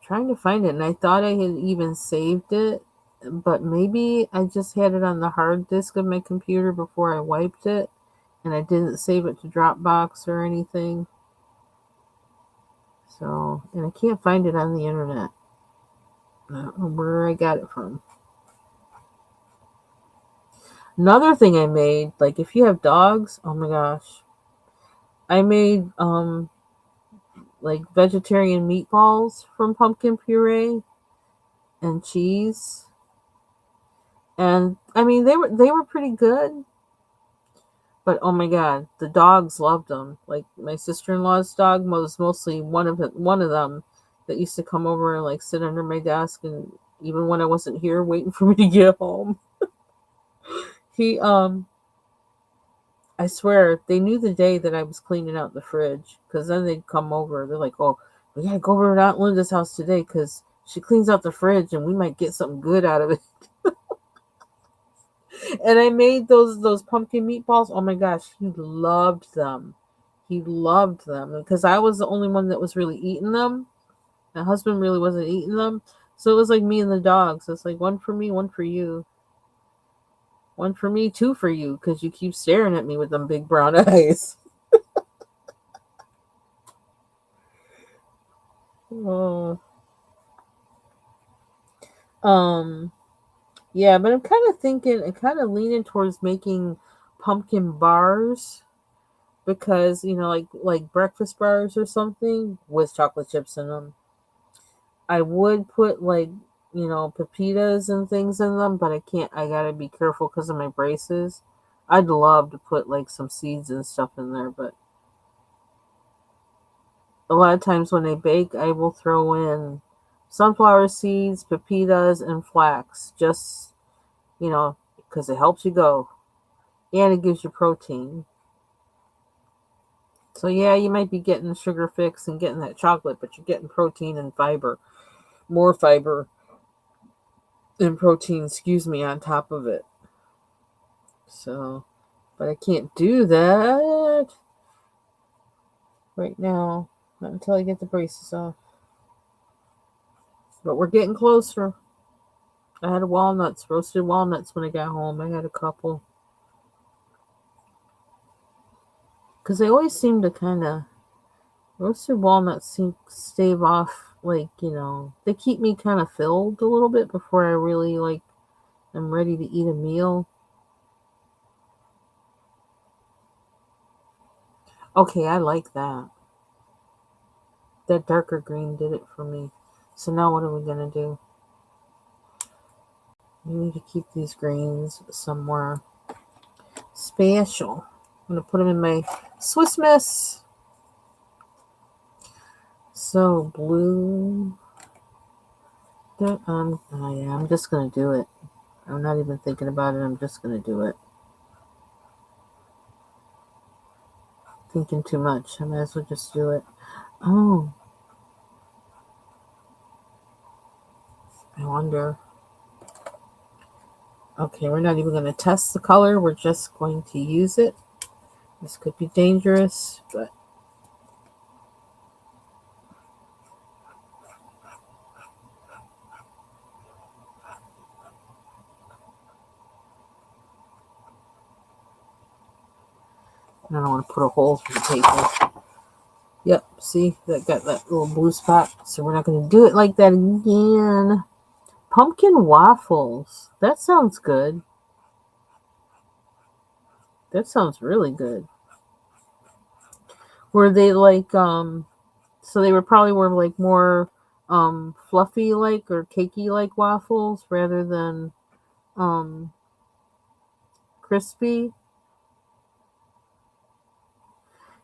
[SPEAKER 1] trying to find it, and I thought I had even saved it, but maybe I just had it on the hard disk of my computer before I wiped it, and I didn't save it to Dropbox or anything. So, and I can't find it on the internet. I don't know where I got it from. Another thing I made, like if you have dogs, oh my gosh, I made like vegetarian meatballs from pumpkin puree and cheese. And I mean, they were pretty good, but oh my god, the dogs loved them. Like my sister-in-law's dog was mostly one of them that used to come over and like sit under my desk, and even when I wasn't here waiting for me to get home. He I swear they knew the day that I was cleaning out the fridge, because then they'd come over. They're like, "Oh, we gotta go over to Aunt Linda's house today because she cleans out the fridge and we might get something good out of it." And I made those pumpkin meatballs. Oh my gosh, he loved them. He loved them because I was the only one that was really eating them. My husband really wasn't eating them, so it was like me and the dogs. It's like one for me, one for you, one for me, two for you, because you keep staring at me with them big brown eyes. Oh. Um. Yeah, but I'm kind of leaning towards making pumpkin bars, because like breakfast bars or something with chocolate chips in them. I would put like pepitas and things in them, but I can't. I gotta be careful because of my braces. I'd love to put like some seeds and stuff in there, but a lot of times when I bake, I will throw in sunflower seeds, pepitas, and flax, just because it helps you go and it gives you protein. So yeah, you might be getting the sugar fix and getting that chocolate, but you're getting protein and fiber, more fiber and protein, excuse me, on top of it. So, but I can't do that right now, not until I get the braces off. But we're getting closer. I had roasted walnuts when I got home. I had a couple. Because they always seem to kind of, roasted walnuts seem stave off, like, they keep me kind of filled a little bit before I really, like, am ready to eat a meal. Okay, I like that. That darker green did it for me. So now what are we going to do? We need to keep these greens somewhere special. I'm going to put them in my Swiss Miss. So blue. Yeah, I'm just going to do it. I'm not even thinking about it. I'm just going to do it. Thinking too much. I might as well just do it. Oh, I wonder. Okay, we're not even going to test the color. We're just going to use it. This could be dangerous, but I don't want to put a hole through the paper. Yep, see, that got that little blue spot. So we're not going to do it like that again. Pumpkin waffles. That sounds good. That sounds really good. Were they like, so they were like more fluffy like or cakey like waffles rather than um crispy?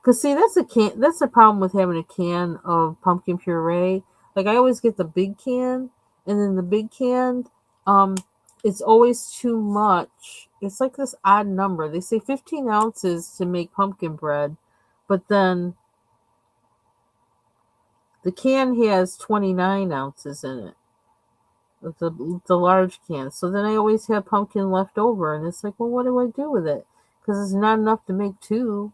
[SPEAKER 1] Cause see, that's the problem with having a can of pumpkin puree. Like I always get the big can, and then the big can, um, it's always too much. It's like this odd number. They say 15 ounces to make pumpkin bread, but then the can has 29 ounces in it. With the large can. So then I always have pumpkin left over, and it's like, well, what do I do with it? Because it's not enough to make two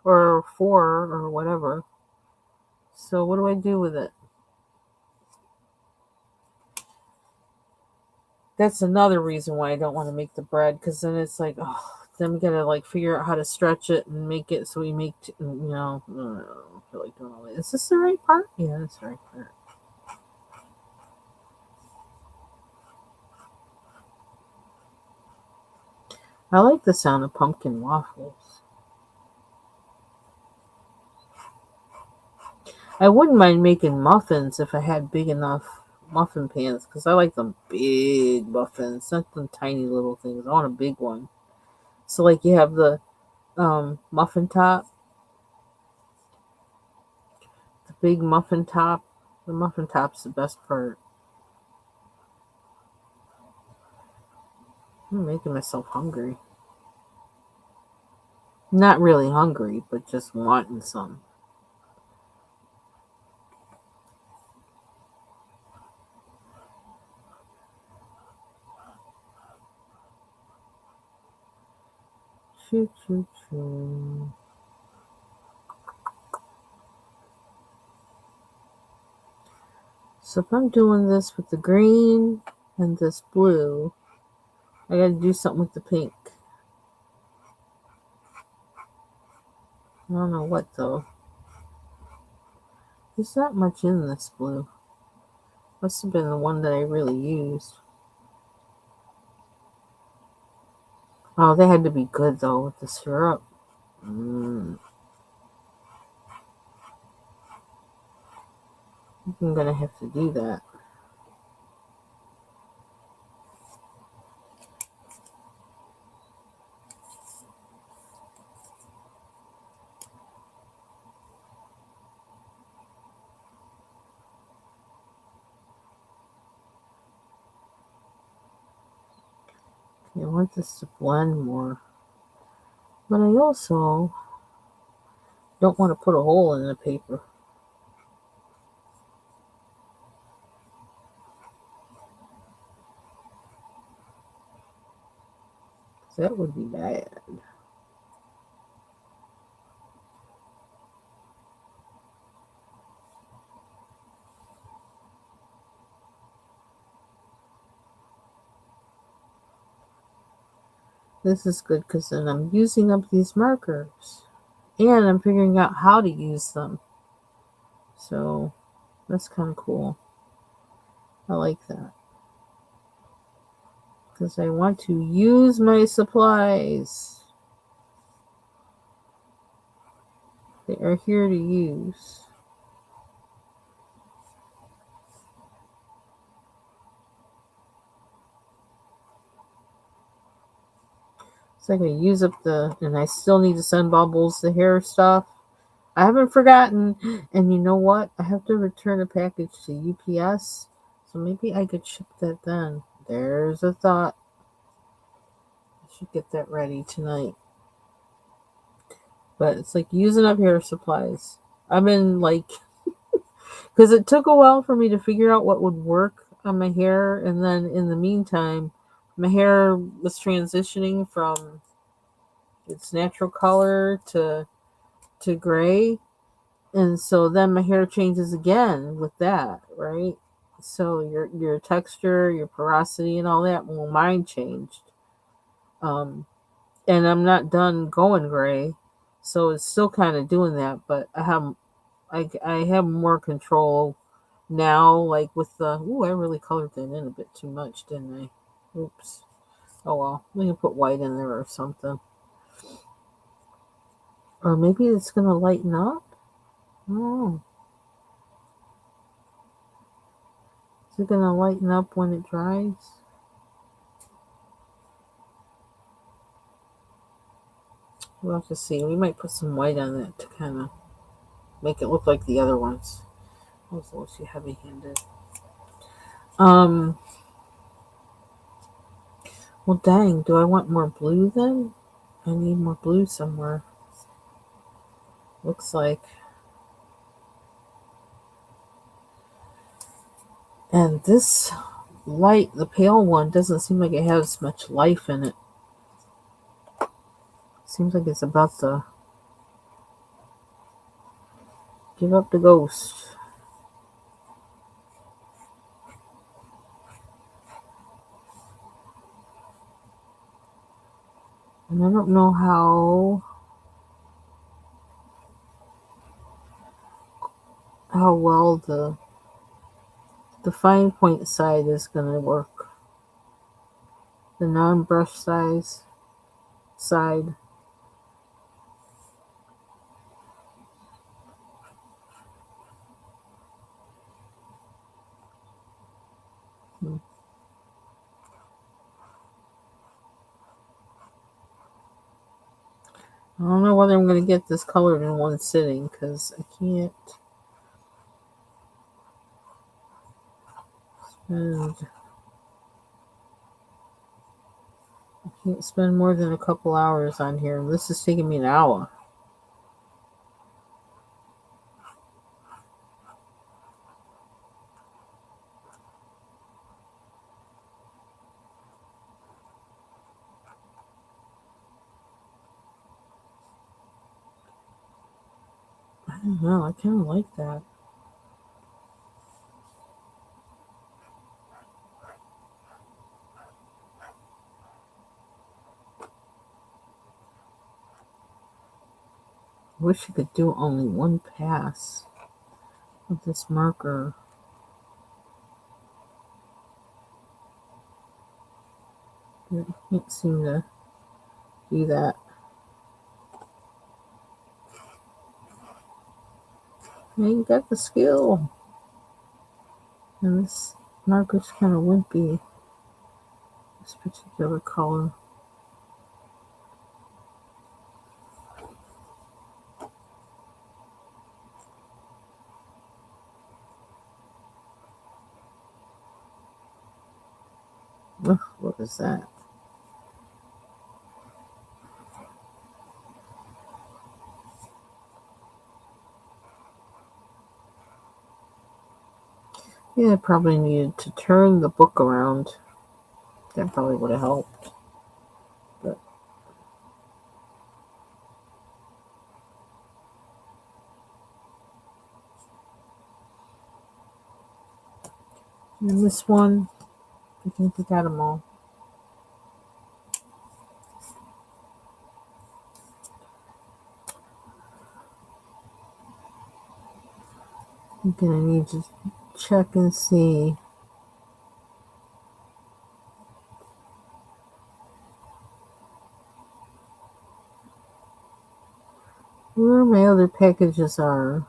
[SPEAKER 1] or four or whatever. So what do I do with it? That's another reason why I don't want to make the bread, because then it's like, oh, then we gotta like figure out how to stretch it and make it so we make, I don't feel like doing all that. Is this the right part? Yeah, that's the right part. I like the sound of pumpkin waffles. I wouldn't mind making muffins if I had big enough muffin pans because I like them big muffins, not them tiny little things. I want a big one. So like you have the muffin top, the big muffin top. The muffin top's the best part. I'm making myself hungry. Not really hungry, but just wanting some. Choo choo choo. So if I'm doing this with the green and this blue, I gotta do something with the pink. I don't know what though. There's not much in this blue. Must have been the one that I really used. Oh, they had to be good though with the syrup. I'm gonna have to do that. I want this to blend more. But I also don't want to put a hole in the paper. That would be bad. This is good because then I'm using up these markers. And I'm figuring out how to use them. So that's kind of cool. I like that. Because I want to use my supplies. They are here to use. So I can use up and I still need to send Bubbles the hair stuff. I haven't forgotten. And you know what? I have to return a package to UPS. So maybe I could ship that then. There's a thought. I should get that ready tonight. But it's like using up hair supplies. I've been like, because it took a while for me to figure out what would work on my hair. And then in the meantime, my hair was transitioning from its natural color to gray. And so then my hair changes again with that, right? So your texture, your porosity, and all that. Well, mine changed, and I'm not done going gray, so it's still kind of doing that. But I have more control now. Like with the I really colored that in a bit too much, didn't I? Oops. Oh well, we can put white in there or something, or maybe it's gonna lighten up. Oh, is it gonna lighten up when it dries? We'll have to see. We might put some white on it to kind of make it look like the other ones. Oh, it's a little too heavy-handed. Um. Well, dang. Do I want more blue then? I need more blue somewhere. Looks like. And this light, the pale one, doesn't seem like it has much life in it. Seems like it's about to give up the ghost. And I don't know how well the fine point side is going to work. The non-brush side. I don't know whether I'm going to get this colored in one sitting because I can't spend more than a couple hours on here. This is taking me an hour. I don't know. I kind of like that. I wish you could do only one pass with this marker. I can't seem to do that. I ain't got the skill. And this marker's kind of wimpy. This particular color. Ugh, what is that? Yeah, I probably needed to turn the book around. That probably would have helped. But and this one, I think we got them all. I'm gonna need to check and see. Where my other packages are.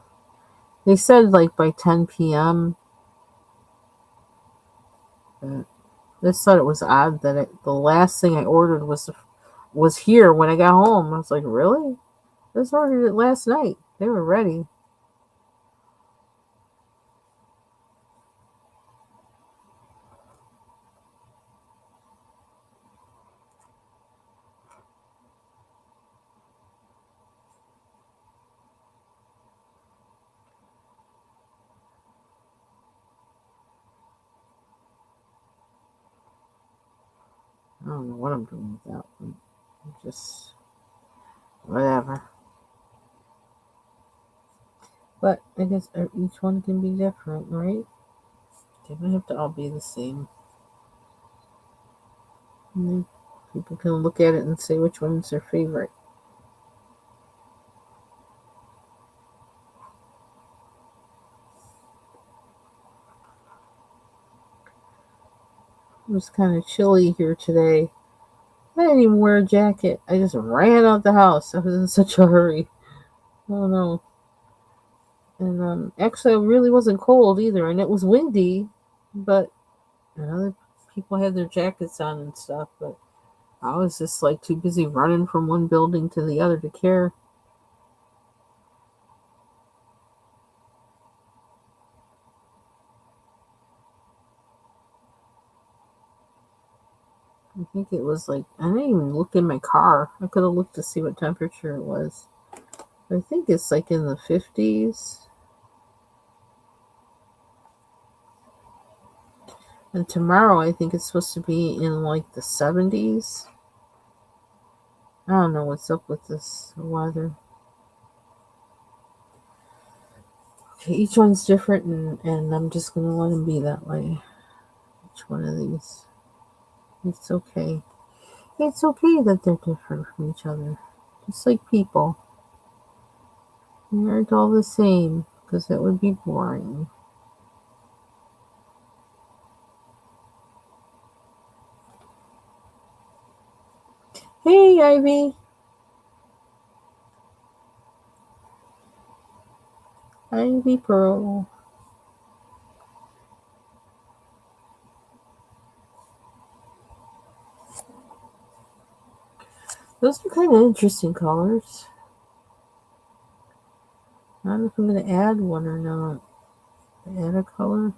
[SPEAKER 1] They said like by 10 p.m. But I just thought it was odd that the last thing I ordered was here when I got home. I was like, really? I just ordered it last night. They were ready. I don't know what I'm doing with that one. Just whatever. But I guess each one can be different, right? They don't have to all be the same. And then people can look at it and say which one's their favorite. It was kind of chilly here today. I didn't even wear a jacket. I just ran out the house. I was in such a hurry. Oh no. And actually, it really wasn't cold either, and it was windy, but other people had their jackets on and stuff. But I was just like too busy running from one building to the other to care. I think it was like I didn't even look in my car. I could have looked to see what temperature it was. I think it's like in the 50s. And tomorrow I think it's supposed to be in like the 70s. I don't know what's up with this weather. Okay, each one's different, and I'm just going to let them be that way. Each one of these. It's okay. It's okay that they're different from each other. Just like people. They aren't all the same, because that would be boring. Hey, Ivy. Ivy Pearl. Those are kind of interesting colors. I don't know if I'm going to add one or not. Add a color.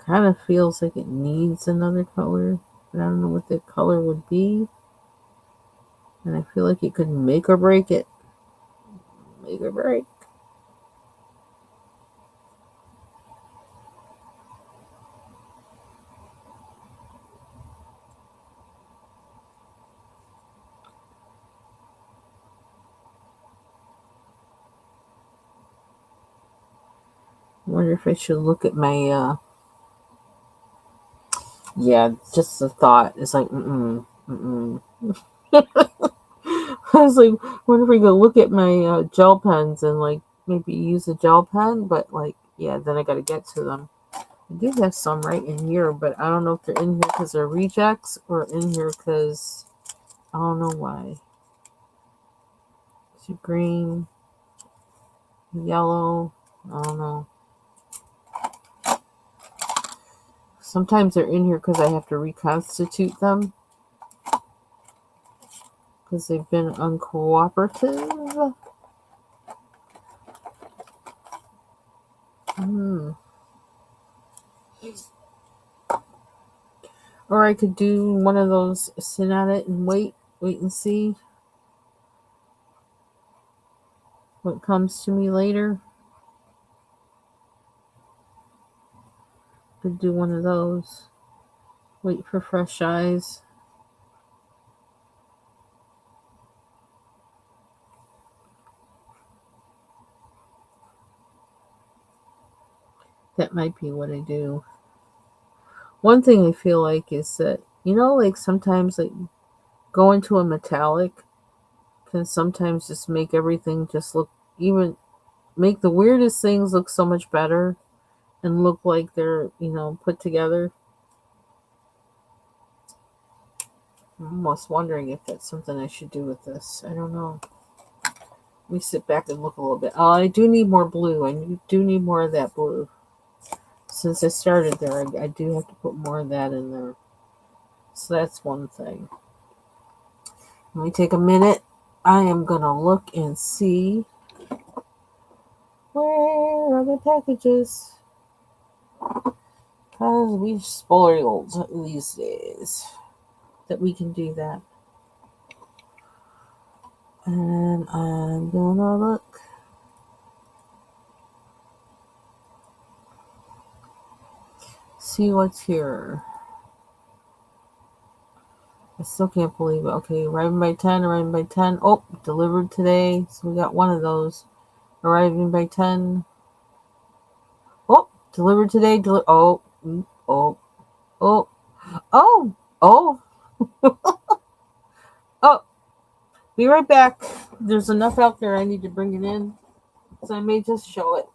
[SPEAKER 1] Kind of feels like it needs another color, but I don't know what that color would be. And I feel like it could make or break it. Make or break. I wonder if I should look at my, yeah, just the thought. It's like, I was like, wonder if I could look at my gel pens and like maybe use a gel pen, but like, yeah, then I got to get to them. I do have some right in here, but I don't know if they're in here because they're rejects or in here because I don't know why. It's green, yellow, I don't know. Sometimes they're in here because I have to reconstitute them because they've been uncooperative. Or I could do one of those, sit on it and wait and see what comes to me later. Could do one of those. Wait for fresh eyes. That might be what I do. One thing I feel like is that, like sometimes like going to a metallic can sometimes just make everything just look, even make the weirdest things look so much better and look like they're, put together. I'm almost wondering if that's something I should do with this. I don't know. Let me sit back and look a little bit. I do need more blue. I do need more of that blue. Since I started there, I do have to put more of that in there. So that's one thing. Let me take a minute. I am going to look and see where are the packages. Because we spoiled these days that we can do that. And I'm going to look. See what's here. I still can't believe it. Okay, arriving by 10, arriving by 10. Oh, delivered today. So we got one of those. Arriving by 10. Oh, delivered today. Oh, oh, oh, oh, oh, oh. Be right back. There's enough out there I need to bring it in. So I may just show it.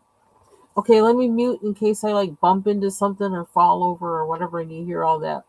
[SPEAKER 1] Okay, let me mute in case I like bump into something or fall over or whatever and you hear all that.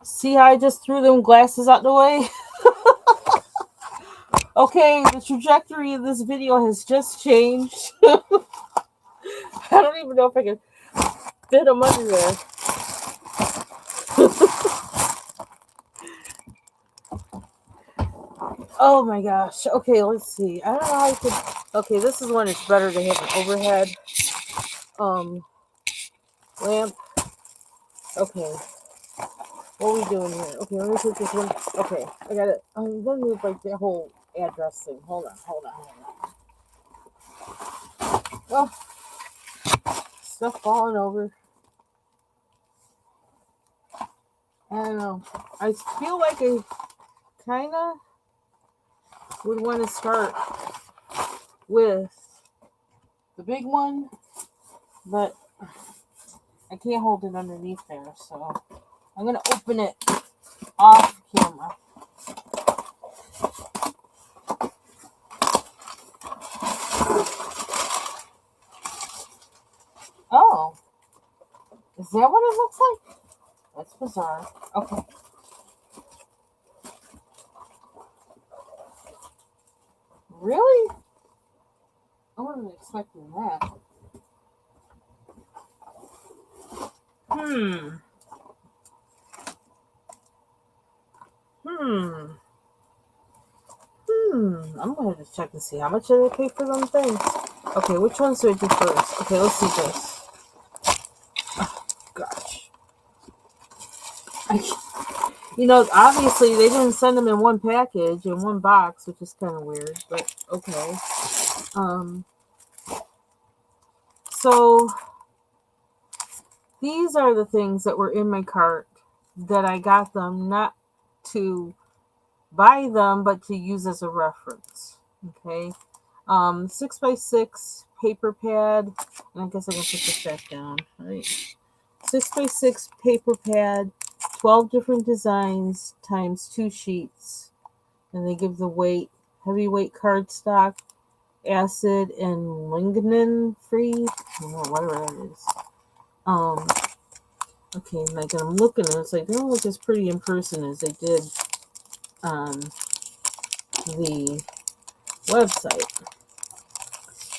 [SPEAKER 1] See how I just threw them glasses out the way? Okay, the trajectory of this video has just changed. I don't even know if I can fit them under there. Oh my gosh. Okay, let's see. I don't know how I could. Okay, this is when it's better to have an overhead um lamp. Okay, what are we doing here? Okay, let me take this one. Okay, I got it. I'm gonna move like the whole address thing. Hold on, hold on, hold on. Oh, stuff falling over. I don't know. I feel like I kind of would want to start with the big one, but I can't hold it underneath there, so I'm gonna open it off camera. Oh, is that what it looks like? That's bizarre. Okay. Really? I wasn't expecting that. Hmm. Hmm. I'm gonna have to check and see how much did I pay for them things. Okay, which ones do I do first? Okay, let's see this. Oh, gosh. Obviously they didn't send them in one package, in one box, which is kind of weird, but okay. So these are the things that were in my cart that I got them not to buy them, but to use as a reference. Okay. 6x6 paper pad, and I guess I can put this back down. Right. 6x6 paper pad, 12 different designs times 2 sheets, and they give the weight, heavyweight cardstock, acid and lignin free, whatever that is. Okay, like I'm looking, and it's like they don't look as pretty in person as they did on the website.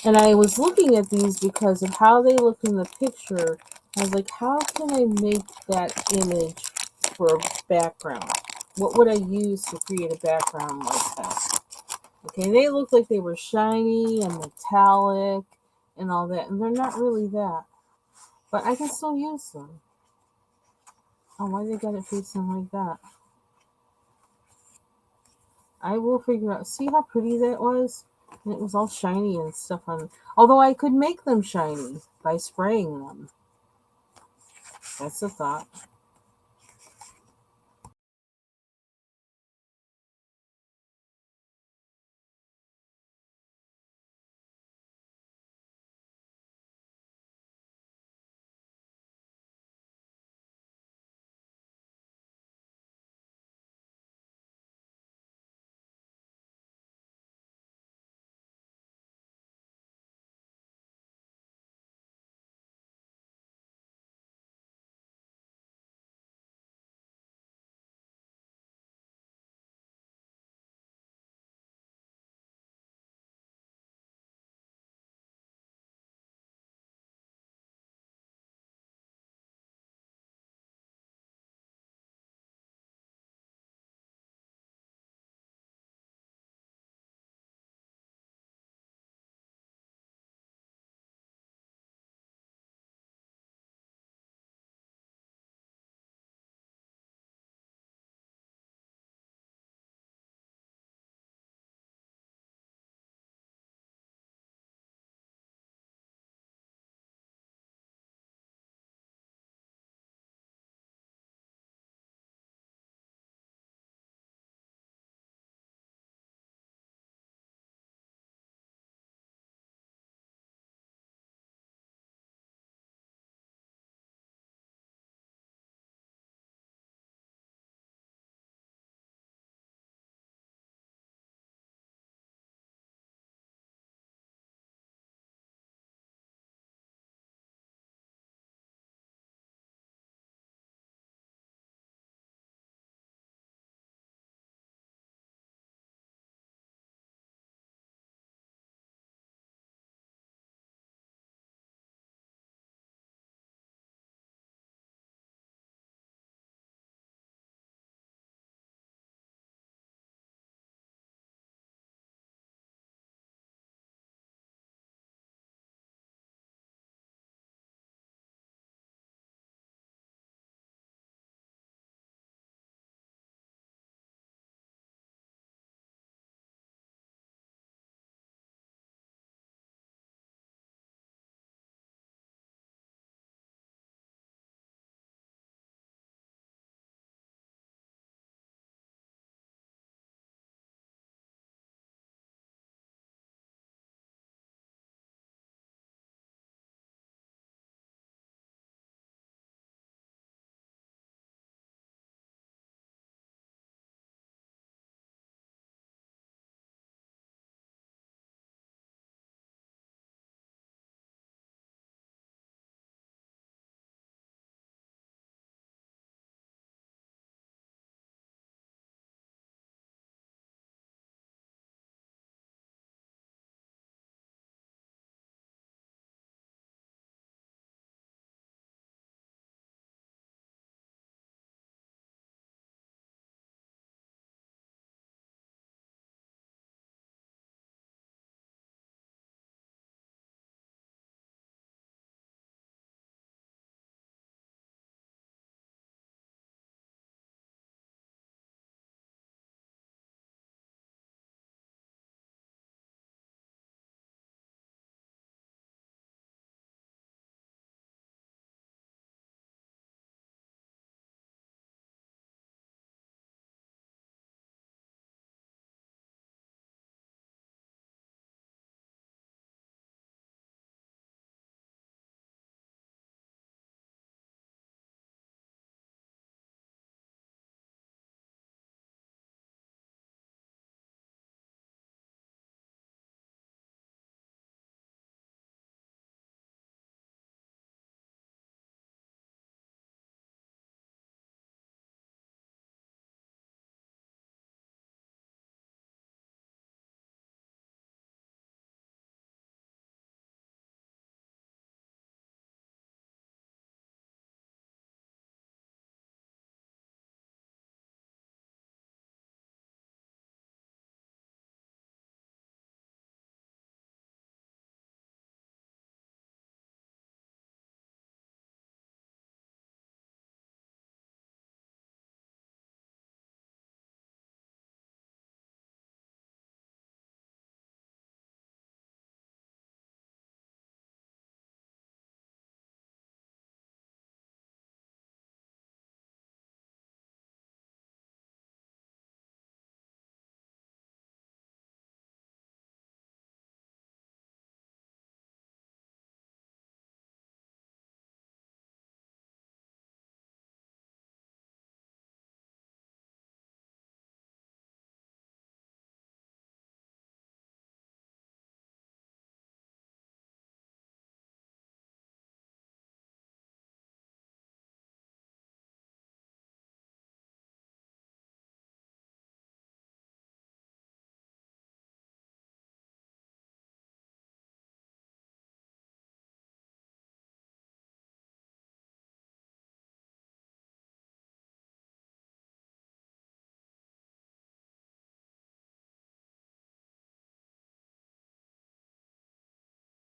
[SPEAKER 1] And I was looking at these because of how they look in the picture. I was like, how can I make that image for a background? What would I use to create a background like that? Okay, they look like they were shiny and metallic and all that, and they're not really that. But I can still use them. Oh, why they got it facing like that? I will figure out. See how pretty that was? And it was all shiny and stuff on. Although I could make them shiny by spraying them. That's a thought.